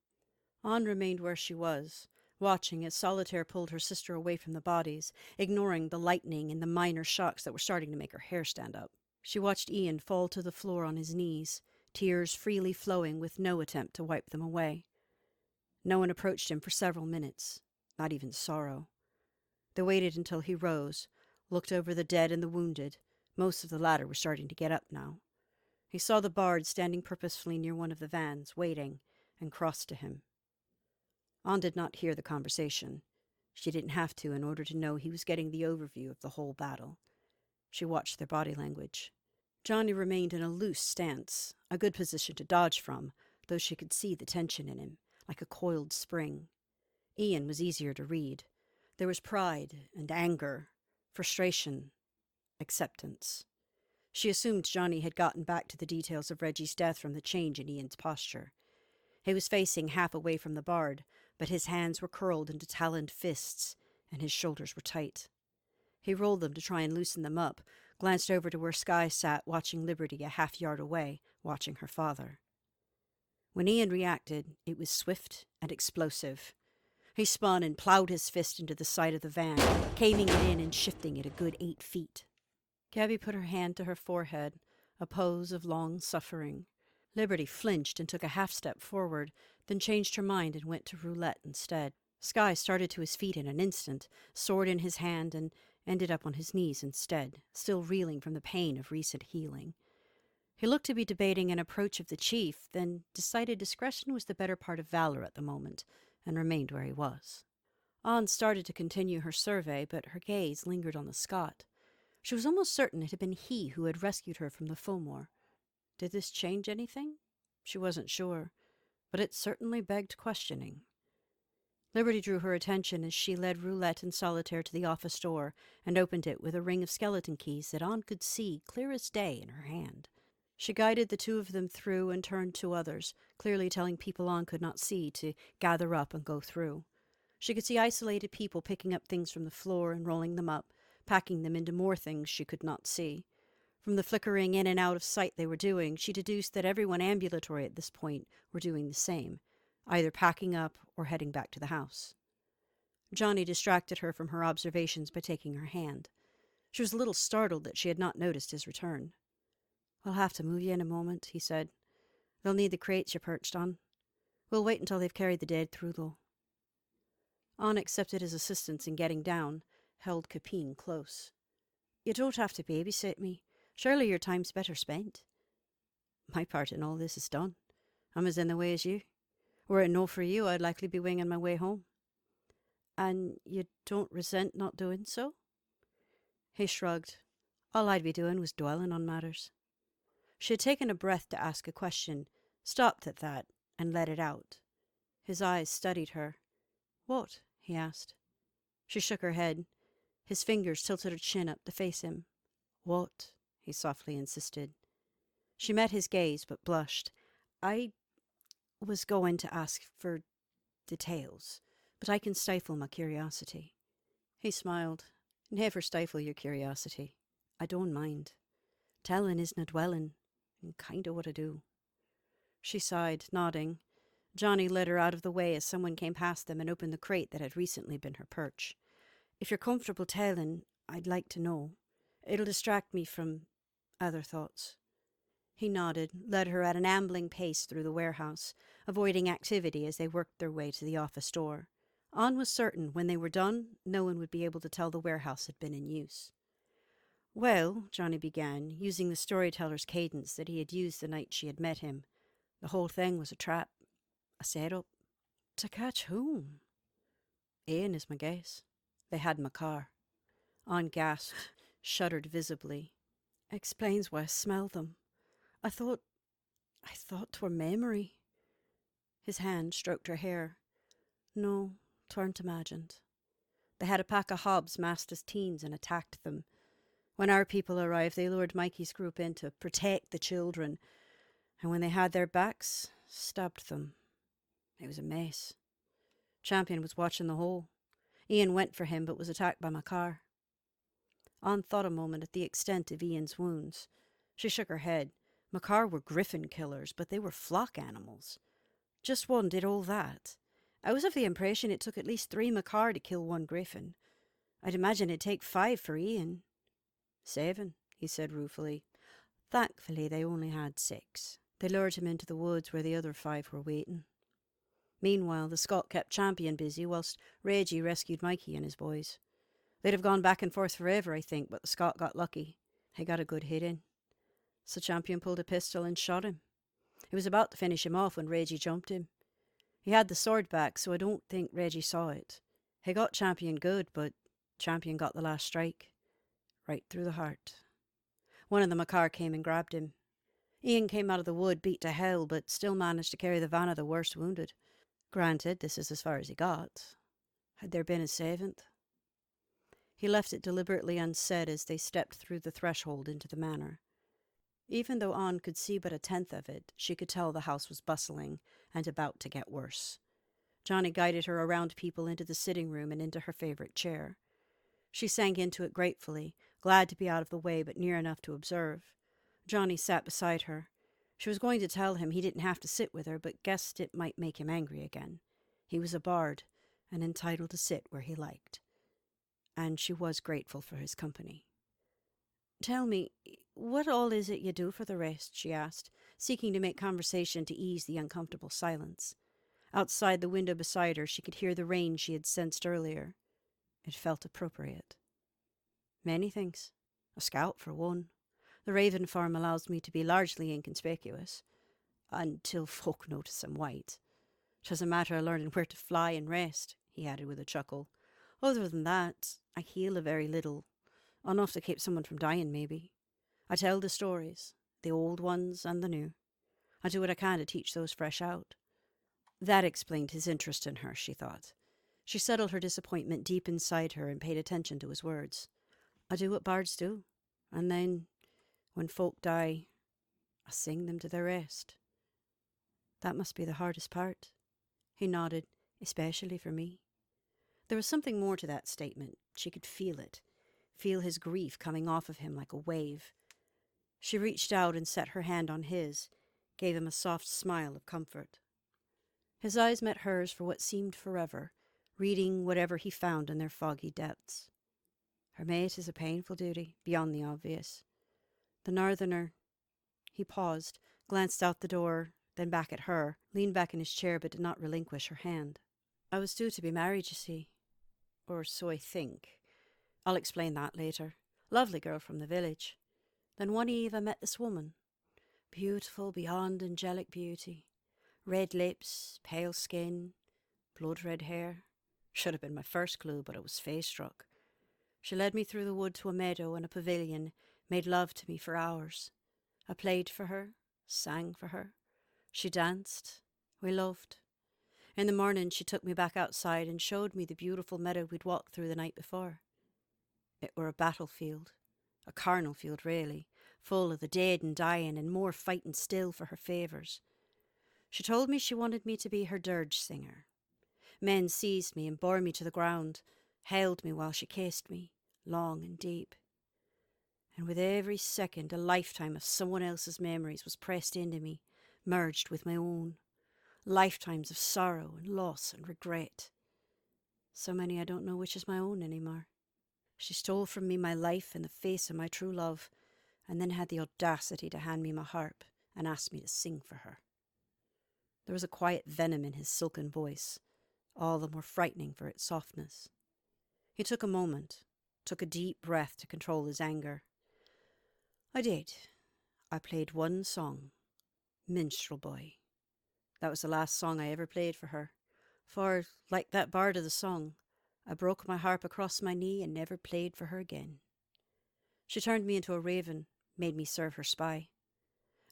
Anne remained where she was, watching as Solitaire pulled her sister away from the bodies, ignoring the lightning and the minor shocks that were starting to make her hair stand up. She watched Ian fall to the floor on his knees, tears freely flowing with no attempt to wipe them away. No one approached him for several minutes, not even Sorrow. They waited until he rose, looked over the dead and the wounded. Most of the latter were starting to get up now. He saw the bard standing purposefully near one of the vans, waiting, and crossed to him. Anne did not hear the conversation. She didn't have to in order to know he was getting the overview of the whole battle. She watched their body language. Johnny remained in a loose stance, a good position to dodge from, though she could see the tension in him, like a coiled spring. Ian was easier to read. There was pride and anger, frustration, acceptance. She assumed Johnny had gotten back to the details of Reggie's death from the change in Ian's posture. He was facing half away from the bard, but his hands were curled into taloned fists, and his shoulders were tight. He rolled them to try and loosen them up, glanced over to where Skye sat watching Liberty a half-yard away, watching her father. When Ian reacted, it was swift and explosive. He spun and plowed his fist into the side of the van, caving it in and shifting it a good 8 feet. Gabby put her hand to her forehead, a pose of long suffering. Liberty flinched and took a half-step forward, then changed her mind and went to roulette instead. Skye started to his feet in an instant, sword in his hand, and ended up on his knees instead, still reeling from the pain of recent healing. He looked to be debating an approach of the chief, then decided discretion was the better part of valor at the moment, and remained where he was. Anne started to continue her survey, but her gaze lingered on the Scot. She was almost certain it had been he who had rescued her from the Fomor. Did this change anything? She wasn't sure, but it certainly begged questioning. Liberty drew her attention as she led Roulette and Solitaire to the office door and opened it with a ring of skeleton keys that Anne could see clear as day in her hand. She guided the two of them through and turned to others, clearly telling people Anne could not see to gather up and go through. She could see isolated people picking up things from the floor and rolling them up, packing them into more things she could not see. From the flickering in and out of sight they were doing, she deduced that everyone ambulatory at this point were doing the same, either packing up or heading back to the house. Johnny distracted her from her observations by taking her hand. She was a little startled that she had not noticed his return. "I'll have to move you in a moment," he said. "They'll need the crates you're perched on. We'll wait until they've carried the dead through, though." Anne accepted his assistance in getting down, held Capine close. "You don't have to babysit me. Surely your time's better spent." "My part in all this is done. I'm as in the way as you. Were it no for you, I'd likely be winging my way home." "And you don't resent not doing so?" He shrugged. "All I'd be doing was dwelling on matters." She had taken a breath to ask a question, stopped at that, and let it out. His eyes studied her. "What?" he asked. She shook her head. His fingers tilted her chin up to face him. "What?" he softly insisted. She met his gaze, but blushed. "I was going to ask for details, but I can stifle my curiosity." He smiled. "Never stifle your curiosity. I don't mind. Telling isna dwelling, and kinda what I do." She sighed, nodding. Johnny led her out of the way as someone came past them and opened the crate that had recently been her perch. "If you're comfortable telling, I'd like to know. It'll distract me from other thoughts." He nodded, led her at an ambling pace through the warehouse, avoiding activity as they worked their way to the office door. Anne was certain when they were done, no one would be able to tell the warehouse had been in use. "Well," Johnny began, using the storyteller's cadence that he had used the night she had met him, "the whole thing was a trap, a setup." "To catch whom?" "Ian is my guess. They had my car." Anne gasped, shuddered visibly. Explains why I smell them. I thought 'twere memory. His hand stroked her hair. No, 'tweren't imagined. They had a pack of hobs masked as teens and attacked them. When our people arrived, they lured Mikey's group in to protect the children, and when they had their backs, stabbed them. It was a mess. Champion was watching the whole. Ian went for him, but was attacked by Makar. Anne thought a moment at the extent of Ian's wounds. She shook her head. Makar were griffin killers, but they were flock animals. Just one did all that. I was of the impression it took at least 3 Makar to kill one griffin. I'd imagine it'd take 5 for Ian. 7, he said ruefully. Thankfully, they only had 6. They lured him into the woods where the other 5 were waiting. Meanwhile, the Scot kept Champion busy whilst Reggie rescued Mikey and his boys. They'd have gone back and forth forever, I think, but the Scot got lucky. He got a good hit in. So Champion pulled a pistol and shot him. He was about to finish him off when Reggie jumped him. He had the sword back, so I don't think Reggie saw it. He got Champion good, but Champion got the last strike. Right through the heart. One of the Makar came and grabbed him. Ian came out of the wood beat to hell, but still managed to carry the van of the worst wounded. Granted, this is as far as he got. Had there been a 7th? He left it deliberately unsaid as they stepped through the threshold into the manor. Even though Anne could see but a 10th of it, she could tell the house was bustling and about to get worse. Johnny guided her around people into the sitting room and into her favourite chair. She sank into it gratefully, glad to be out of the way but near enough to observe. Johnny sat beside her. She was going to tell him he didn't have to sit with her, but guessed it might make him angry again. He was a bard, and entitled to sit where he liked. And she was grateful for his company. "Tell me, what all is it you do for the rest?" she asked, seeking to make conversation to ease the uncomfortable silence. Outside the window beside her, she could hear the rain she had sensed earlier. It felt appropriate. "Many things. A scout, for one. The Raven farm allows me to be largely inconspicuous. Until folk notice I'm white. 'Twas a matter of learning where to fly and rest," he added with a chuckle. "Other than that, I heal a very little. Enough to keep someone from dying, maybe. I tell the stories, the old ones and the new. I do what I can to teach those fresh out." That explained his interest in her, she thought. She settled her disappointment deep inside her and paid attention to his words. "I do what bards do, and then, when folk die, I sing them to their rest." "That must be the hardest part." He nodded. "Especially for me." There was something more to that statement. She could feel it. Feel his grief coming off of him like a wave. She reached out and set her hand on his, gave him a soft smile of comfort. His eyes met hers for what seemed forever, reading whatever he found in their foggy depths. "Her mate is a painful duty, beyond the obvious. The northerner—" He paused, glanced out the door, then back at her, leaned back in his chair but did not relinquish her hand. "I was due to be married, you see. Or so I think. I'll explain that later. Lovely girl from the village. Then one eve I met this woman. Beautiful beyond angelic beauty. Red lips, pale skin, blood-red hair. Should have been my first clue, but I was face-struck. She led me through the wood to a meadow and a pavilion, made love to me for hours. I played for her, sang for her. She danced. We loved. In the morning she took me back outside and showed me the beautiful meadow we'd walked through the night before. It were a battlefield, a carnal field really, full of the dead and dying and more fighting still for her favours. She told me she wanted me to be her dirge singer. Men seized me and bore me to the ground, held me while she kissed me, long and deep. And with every second a lifetime of someone else's memories was pressed into me, merged with my own. Lifetimes of sorrow and loss and regret. So many I don't know which is my own anymore. She stole from me my life in the face of my true love, and then had the audacity to hand me my harp and ask me to sing for her." There was a quiet venom in his silken voice, all the more frightening for its softness. He took a moment, took a deep breath to control his anger. "I did. I played one song, Minstrel Boy. That was the last song I ever played for her, for, like that bard of the song, I broke my harp across my knee and never played for her again. She turned me into a raven, made me serve her spy.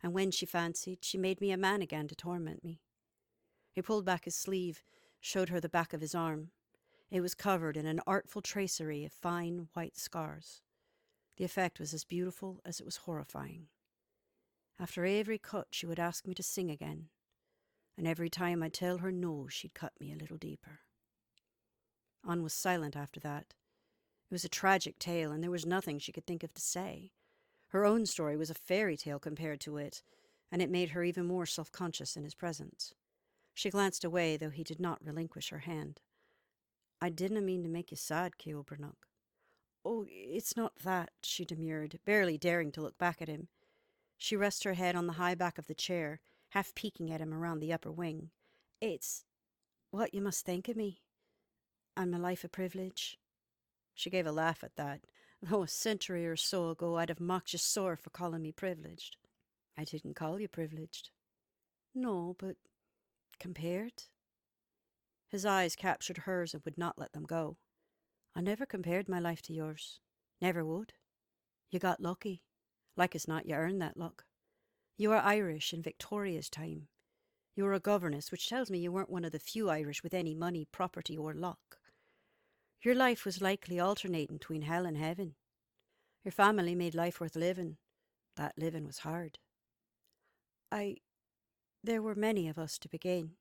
And when she fancied, she made me a man again to torment me. He pulled back his sleeve, showed her the back of his arm. It was covered in an artful tracery of fine white scars. The effect was as beautiful as it was horrifying. After every cut, she would ask me to sing again, and every time I'd tell her no, she'd cut me a little deeper. Anne was silent after that. It was a tragic tale, and there was nothing she could think of to say. Her own story was a fairy tale compared to it, and it made her even more self-conscious in his presence. She glanced away, though he did not relinquish her hand. I didna mean to make you sad, Ceolbranach. Oh, it's not that, she demurred, barely daring to look back at him. She rested her head on the high back of the chair, half peeking at him around the upper wing. It's what you must think of me, and my life of privilege. She gave a laugh at that. Though a century or so ago I'd have mocked you sore for calling me privileged. I didn't call you privileged. No, but compared? His eyes captured hers and would not let them go. I never compared my life to yours. Never would. You got lucky. Like as not, you earned that luck. You were Irish in Victoria's time. You were a governess, which tells me you weren't one of the few Irish with any money, property, or luck. Your life was likely alternating between hell and heaven. Your family made life worth living. That living was hard. There were many of us to begin.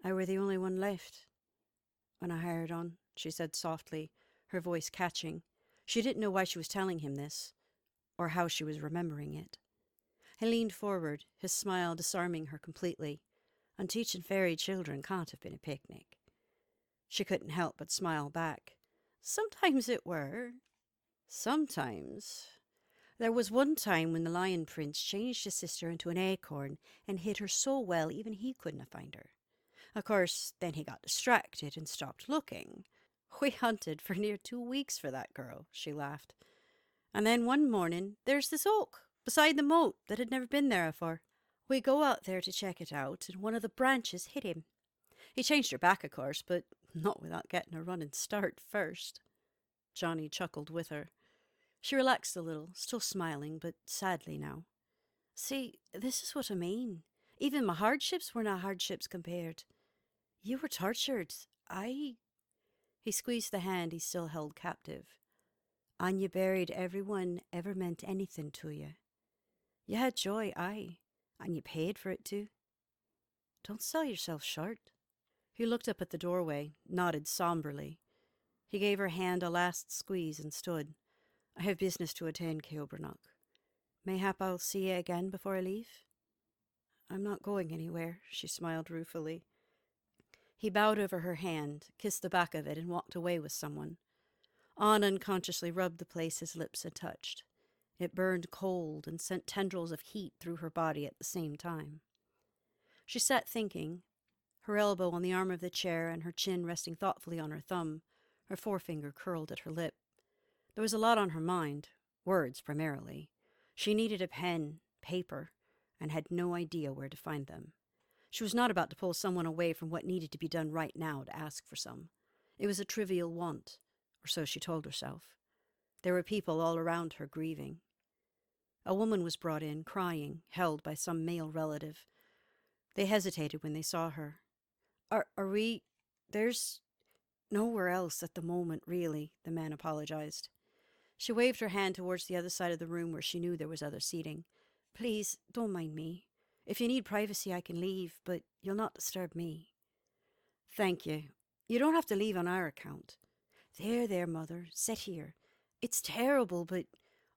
I were the only one left. When I hired on, she said softly, her voice catching. She didn't know why she was telling him this, or how she was remembering it. He leaned forward, his smile disarming her completely. And teaching fairy children can't have been a picnic. She couldn't help but smile back. Sometimes it were. Sometimes. There was one time when the Lion Prince changed his sister into an acorn and hid her so well even he couldn't find her. Of course, then he got distracted and stopped looking. We hunted for near 2 weeks for that girl, she laughed. And then one morning, there's this oak beside the moat that had never been there afore. We go out there to check it out, and one of the branches hit him. He changed her back, of course, but not without getting a running start first. Johnny chuckled with her. She relaxed a little, still smiling, but sadly now. See, this is what I mean. Even my hardships were not hardships compared. You were tortured. He squeezed the hand he still held captive. And you buried everyone ever meant anything to you. You had joy, and you paid for it too. Don't sell yourself short. He looked up at the doorway, nodded somberly. He gave her hand a last squeeze and stood. I have business to attend, Ceolbranach. Mayhap I'll see you again before I leave? I'm not going anywhere, she smiled ruefully. He bowed over her hand, kissed the back of it, and walked away with someone. Anne unconsciously rubbed the place his lips had touched. It burned cold and sent tendrils of heat through her body at the same time. She sat thinking, her elbow on the arm of the chair and her chin resting thoughtfully on her thumb, her forefinger curled at her lip. There was a lot on her mind, words primarily. She needed a pen, paper, and had no idea where to find them. She was not about to pull someone away from what needed to be done right now to ask for some. It was a trivial want, or so she told herself. There were people all around her grieving. A woman was brought in, crying, held by some male relative. They hesitated when they saw her. There's nowhere else at the moment, really, the man apologized. She waved her hand towards the other side of the room where she knew there was other seating. Please, don't mind me. If you need privacy, I can leave, but you'll not disturb me. Thank you. You don't have to leave on our account. There, Mother. Sit here. It's terrible, but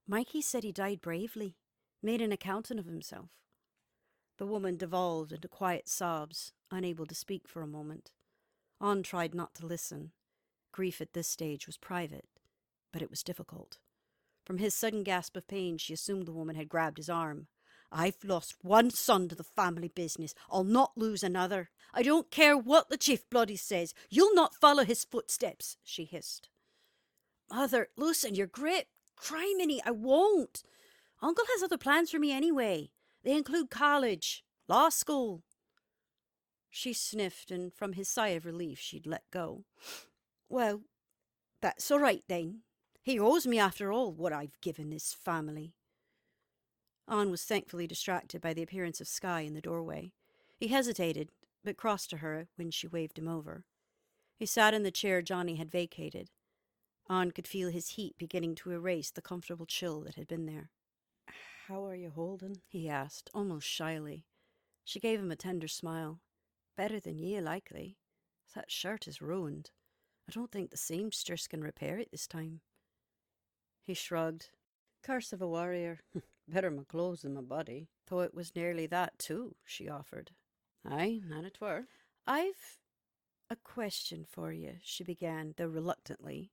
Mikey said he died bravely, made an accountant of himself. The woman devolved into quiet sobs, unable to speak for a moment. Anne tried not to listen. Grief at this stage was private, but it was difficult. From his sudden gasp of pain, she assumed the woman had grabbed his arm. I've lost one son to the family business. I'll not lose another. I don't care what the chief bloody says. You'll not follow his footsteps, she hissed. Mother, loosen your grip. Criminy, I won't. Uncle has other plans for me anyway. They include college, law school. She sniffed, and from his sigh of relief she'd let go. Well, That's all right then. He owes me after all what I've given this family. An was thankfully distracted by the appearance of Skye in the doorway. He hesitated, but crossed to her when she waved him over. He sat in the chair Johnny had vacated. An could feel his heat beginning to erase the comfortable chill that had been there. "How are you holding?" he asked, almost shyly. She gave him a tender smile. "Better than ye, likely. That shirt is ruined. I don't think the seamstress can repair it this time." He shrugged. "Curse of a warrior. Better my clothes than my body." "Though it was nearly that, too," she offered. "Aye, and it were." "I've a question for you," she began, though reluctantly.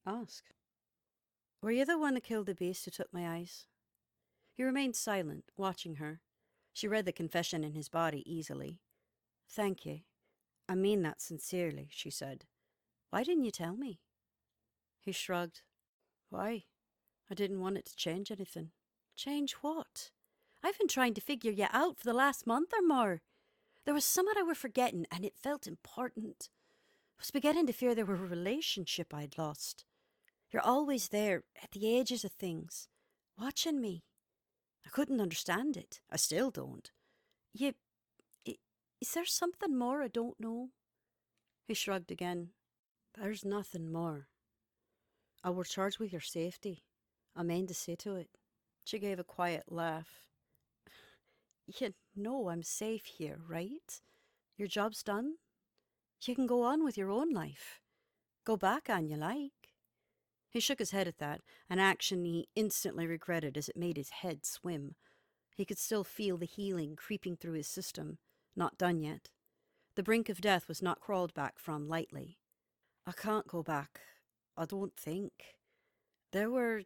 "Ask." "Were you the one that killed the beast who took my eyes?" He remained silent, watching her. She read the confession in his body easily. "Thank you. I mean that sincerely," she said. "Why didn't you tell me?" He shrugged. "Why? I didn't want it to change anything." "Change what? I've been trying to figure you out for the last month or more. There was something I were forgetting, and it felt important. I was beginning to fear there were a relationship I'd lost. You're always there, at the edges of things, watching me. I couldn't understand it. I still don't. You... Is there something more I don't know?" He shrugged again. "There's nothing more. I were charged with your safety. I mean to see to it." She gave a quiet laugh. "You know I'm safe here, right? Your job's done. You can go on with your own life. Go back on you like." He shook his head at that, an action he instantly regretted as it made his head swim. He could still feel the healing creeping through his system, not done yet. The brink of death was not crawled back from lightly. "I can't go back. I don't think. There were..."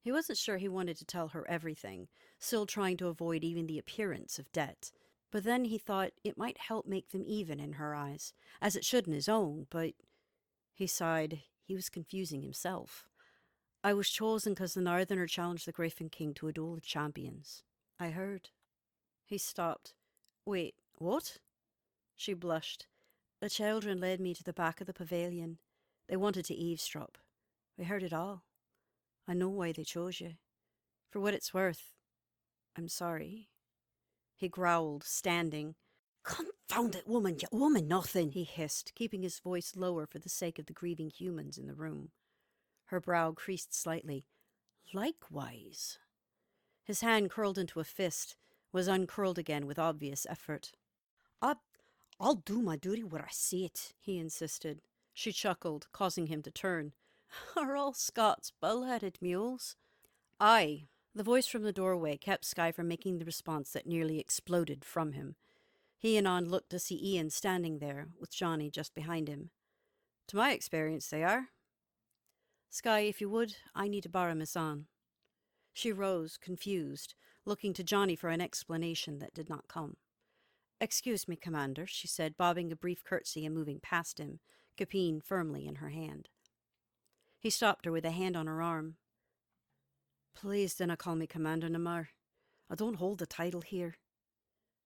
He wasn't sure he wanted to tell her everything, still trying to avoid even the appearance of debt. But then he thought it might help make them even in her eyes, as it should in his own, but... He sighed. He was confusing himself. "I was chosen because the Northerner challenged the Griffin King to a duel of champions. I heard." He stopped. "Wait, what?" She blushed. "The children led me to the back of the pavilion. They wanted to eavesdrop. We heard it all. I know why they chose you. For what it's worth, I'm sorry." He growled, standing. "Confound it, woman, you owe me nothing," he hissed, keeping his voice lower for the sake of the grieving humans in the room. Her brow creased slightly. "Likewise." His hand curled into a fist, was uncurled again with obvious effort. I'll do my duty where I see it," he insisted. She chuckled, causing him to turn. "Are all Scots bull-headed mules?" "Aye." The voice from the doorway kept Skye from making the response that nearly exploded from him. He and An looked to see Ian standing there, with Johnny just behind him. "To my experience, they are." "Skye, if you would, I need to borrow Miss An." She rose, confused, looking to Johnny for an explanation that did not come. "Excuse me, Commander," she said, bobbing a brief curtsy and moving past him, Capine firmly in her hand. He stopped her with a hand on her arm. "Please dinna call me Commander Namar. I don't hold the title here."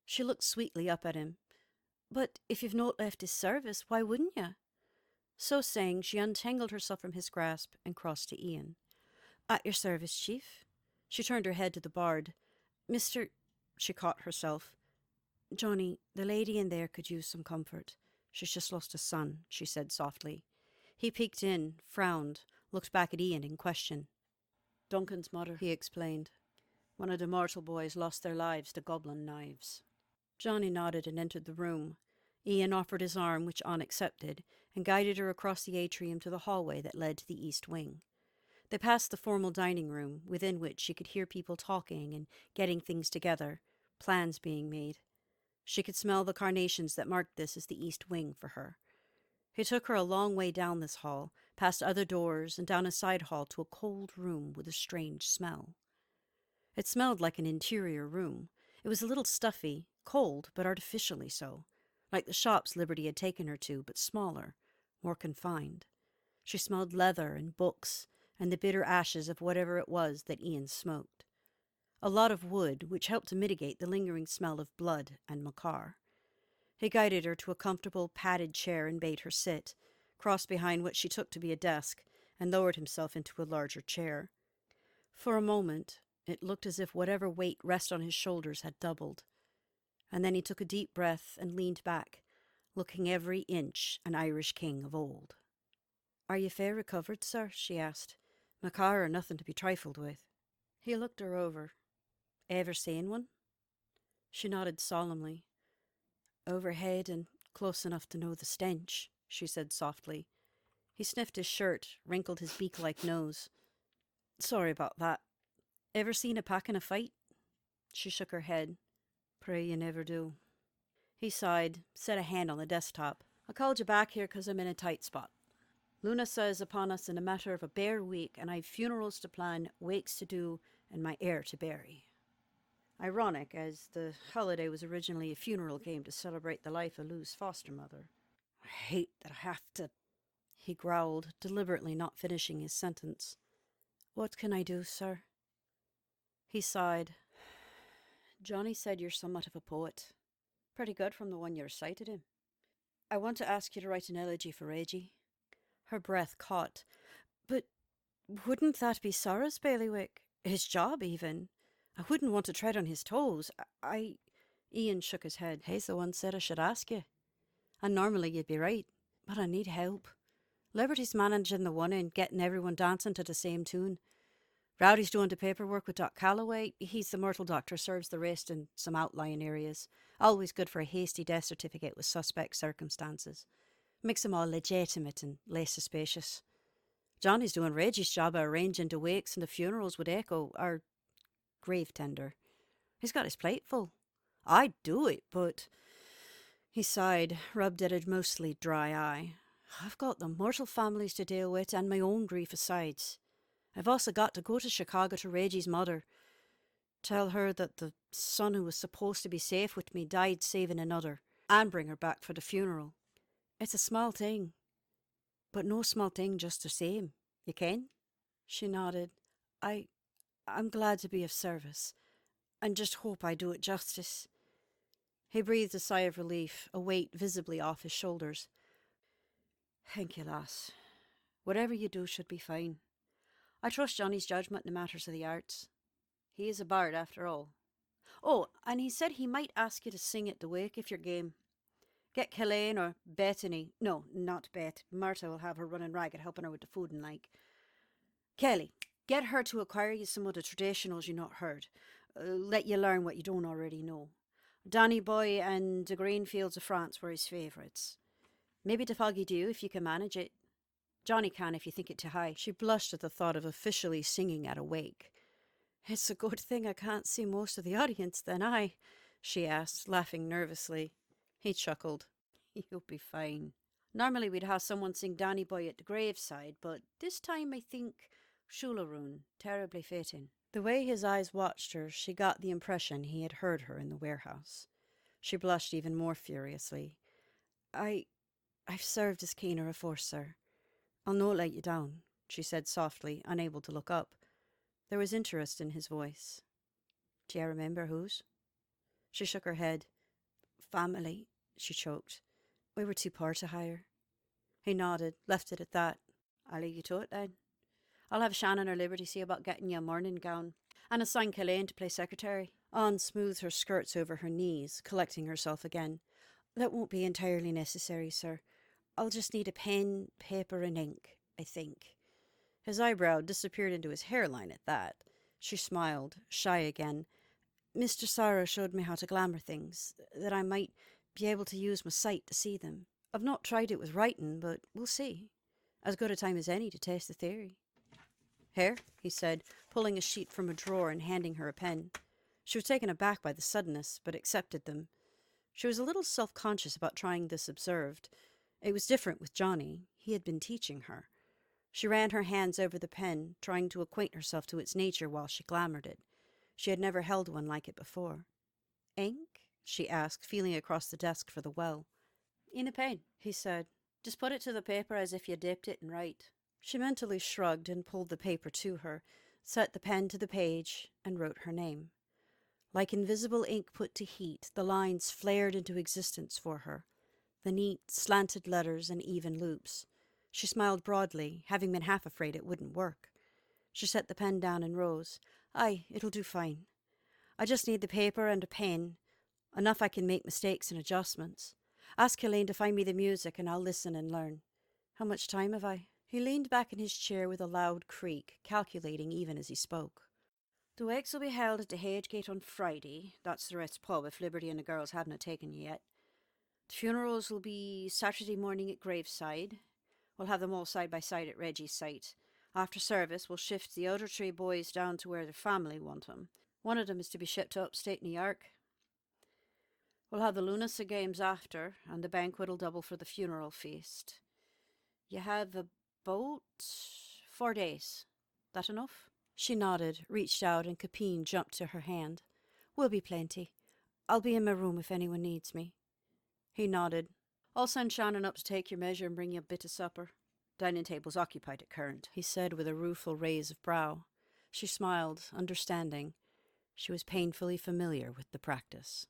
She looked sweetly up at him. "But if you've not left his service, why wouldn't you?" So saying, she untangled herself from his grasp and crossed to Ian. "At your service, Chief." She turned her head to the bard. "Mr..." She caught herself. "Johnny, the lady in there could use some comfort. She's just lost a son," she said softly. He peeked in, frowned, looked back at Ian in question. "Duncan's mother," he explained. "One of the mortal boys lost their lives to goblin knives." Johnny nodded and entered the room. Ian offered his arm, which An accepted, and guided her across the atrium to the hallway that led to the east wing. They passed the formal dining room, within which she could hear people talking and getting things together, plans being made. She could smell the carnations that marked this as the east wing for her. He took her a long way down this hall, past other doors, and down a side hall to a cold room with a strange smell. It smelled like an interior room. It was a little stuffy, cold, but artificially so, like the shops Liberty had taken her to, but smaller, more confined. She smelled leather and books, and the bitter ashes of whatever it was that Ian smoked. A lot of wood, which helped to mitigate the lingering smell of blood and macar. He guided her to a comfortable, padded chair and bade her sit, crossed behind what she took to be a desk, and lowered himself into a larger chair. For a moment, it looked as if whatever weight rested on his shoulders had doubled. And then he took a deep breath and leaned back, looking every inch an Irish king of old. "Are you fair recovered, sir?" she asked. "Macaire are nothing to be trifled with." He looked her over. "Ever seen one?" She nodded solemnly. "Overhead and close enough to know the stench," she said softly. He sniffed his shirt, wrinkled his beak-like nose. "Sorry about that. Ever seen a pack in a fight?" She shook her head. "Pray you never do." He sighed, set a hand on the desktop. "I called you back here 'cause I'm in a tight spot. Lunasa is upon us in a matter of a bare week, and I've funerals to plan, wakes to do, and my heir to bury." Ironic, as the holiday was originally a funeral game to celebrate the life of Lou's foster mother. "I hate that I have to," he growled, deliberately not finishing his sentence. "What can I do, sir?" He sighed. "Johnny said you're somewhat of a poet. Pretty good from the one you recited him. I want to ask you to write an elegy for Reggie." Her breath caught. "But wouldn't that be Sarah's bailiwick? His job, even? I wouldn't want to tread on his toes. Ian shook his head. "He's the one said I should ask you. And normally you'd be right. But I need help. Liberty's managing the one end, getting everyone dancing to the same tune. Rowdy's doing the paperwork with Doc Calloway. He's the myrtle doctor, serves the rest in some outlying areas. Always good for a hasty death certificate with suspect circumstances. Makes them all legitimate and less suspicious. Johnny's doing Reggie's job of arranging the wakes and the funerals with Echo, our grave tender. He's got his plate full. I'd do it, but..." He sighed, rubbed at a mostly dry eye. "I've got the mortal families to deal with and my own grief asides. I've also got to go to Chicago to Reggie's mother. Tell her that the son who was supposed to be safe with me died saving another, and bring her back for the funeral. It's a small thing, but no small thing just the same. You ken?" She nodded. I'm glad to be of service, and just hope I do it justice." He breathed a sigh of relief, a weight visibly off his shoulders. "Thank you, lass. Whatever you do should be fine. I trust Johnny's judgment in the matters of the arts. He is a bard, after all. Oh, and he said he might ask you to sing at the wake if you're game. Get Killane or Bethany. No, not Beth. Martha will have her running ragged helping her with the food and like. Kelly, get her to acquire you some of the traditionals you not heard. Let you learn what you don't already know. Danny Boy and the Greenfields of France were his favourites. Maybe the Foggy Dew if you can manage it. Johnny can if you think it too high." She blushed at the thought of officially singing at a wake. "It's a good thing I can't see most of the audience, then, she asked, laughing nervously. He chuckled. "You'll be fine. Normally we'd have someone sing Danny Boy at the graveside, but this time I think Shularoon, terribly fitting." The way his eyes watched her, she got the impression he had heard her in the warehouse. She blushed even more furiously. I've served as keener afore, sir. I'll no let you down," she said softly, unable to look up. There was interest in his voice. "Do you remember whose?" She shook her head. "Family," she choked. "We were too poor to hire." He nodded, left it at that. "I'll leave you to it, then. I'll have Shannon or Liberty see about getting you a morning gown, and assign Killane to play secretary." Anne smoothed her skirts over her knees, collecting herself again. "That won't be entirely necessary, sir. I'll just need a pen, paper, and ink, I think." His eyebrow disappeared into his hairline at that. She smiled, shy again. "Mr. Sarah showed me how to glamour things, that I might be able to use my sight to see them. I've not tried it with writing, but we'll see. As good a time as any to test the theory." "Here," he said, pulling a sheet from a drawer and handing her a pen. She was taken aback by the suddenness, but accepted them. She was a little self-conscious about trying this observed. It was different with Johnny. He had been teaching her. She ran her hands over the pen, trying to acquaint herself to its nature while she glamoured it. She had never held one like it before. "Ink?" she asked, feeling across the desk for the well. "In a pen," he said. "Just put it to the paper as if you dipped it and write." She mentally shrugged and pulled the paper to her, set the pen to the page, and wrote her name. Like invisible ink put to heat, the lines flared into existence for her, the neat, slanted letters and even loops. She smiled broadly, having been half afraid it wouldn't work. She set the pen down and rose. Aye, it'll do fine. I just need the paper and a pen, enough I can make mistakes and adjustments. Ask Helene to find me the music and I'll listen and learn. How much time have I? He leaned back in his chair with a loud creak, calculating even as he spoke. The wakes will be held at the Hagegate on Friday. That's the rest pub if Liberty and the girls haven't taken you yet. The funerals will be Saturday morning at Graveside. We'll have them all side by side at Reggie's site. After service, we'll shift the other three boys down to where their family want them. One of them is to be shipped to upstate New York. We'll have the Lunasa games after, and the banquet will double for the funeral feast. You have about 4 days. That enough? She nodded, reached out, and Capine jumped to her hand. Will be plenty. I'll be in my room if anyone needs me. He nodded. I'll send Shannon up to take your measure and bring you a bit of supper. Dining table's occupied at current, he said with a rueful raise of brow. She smiled, understanding. She was painfully familiar with the practice.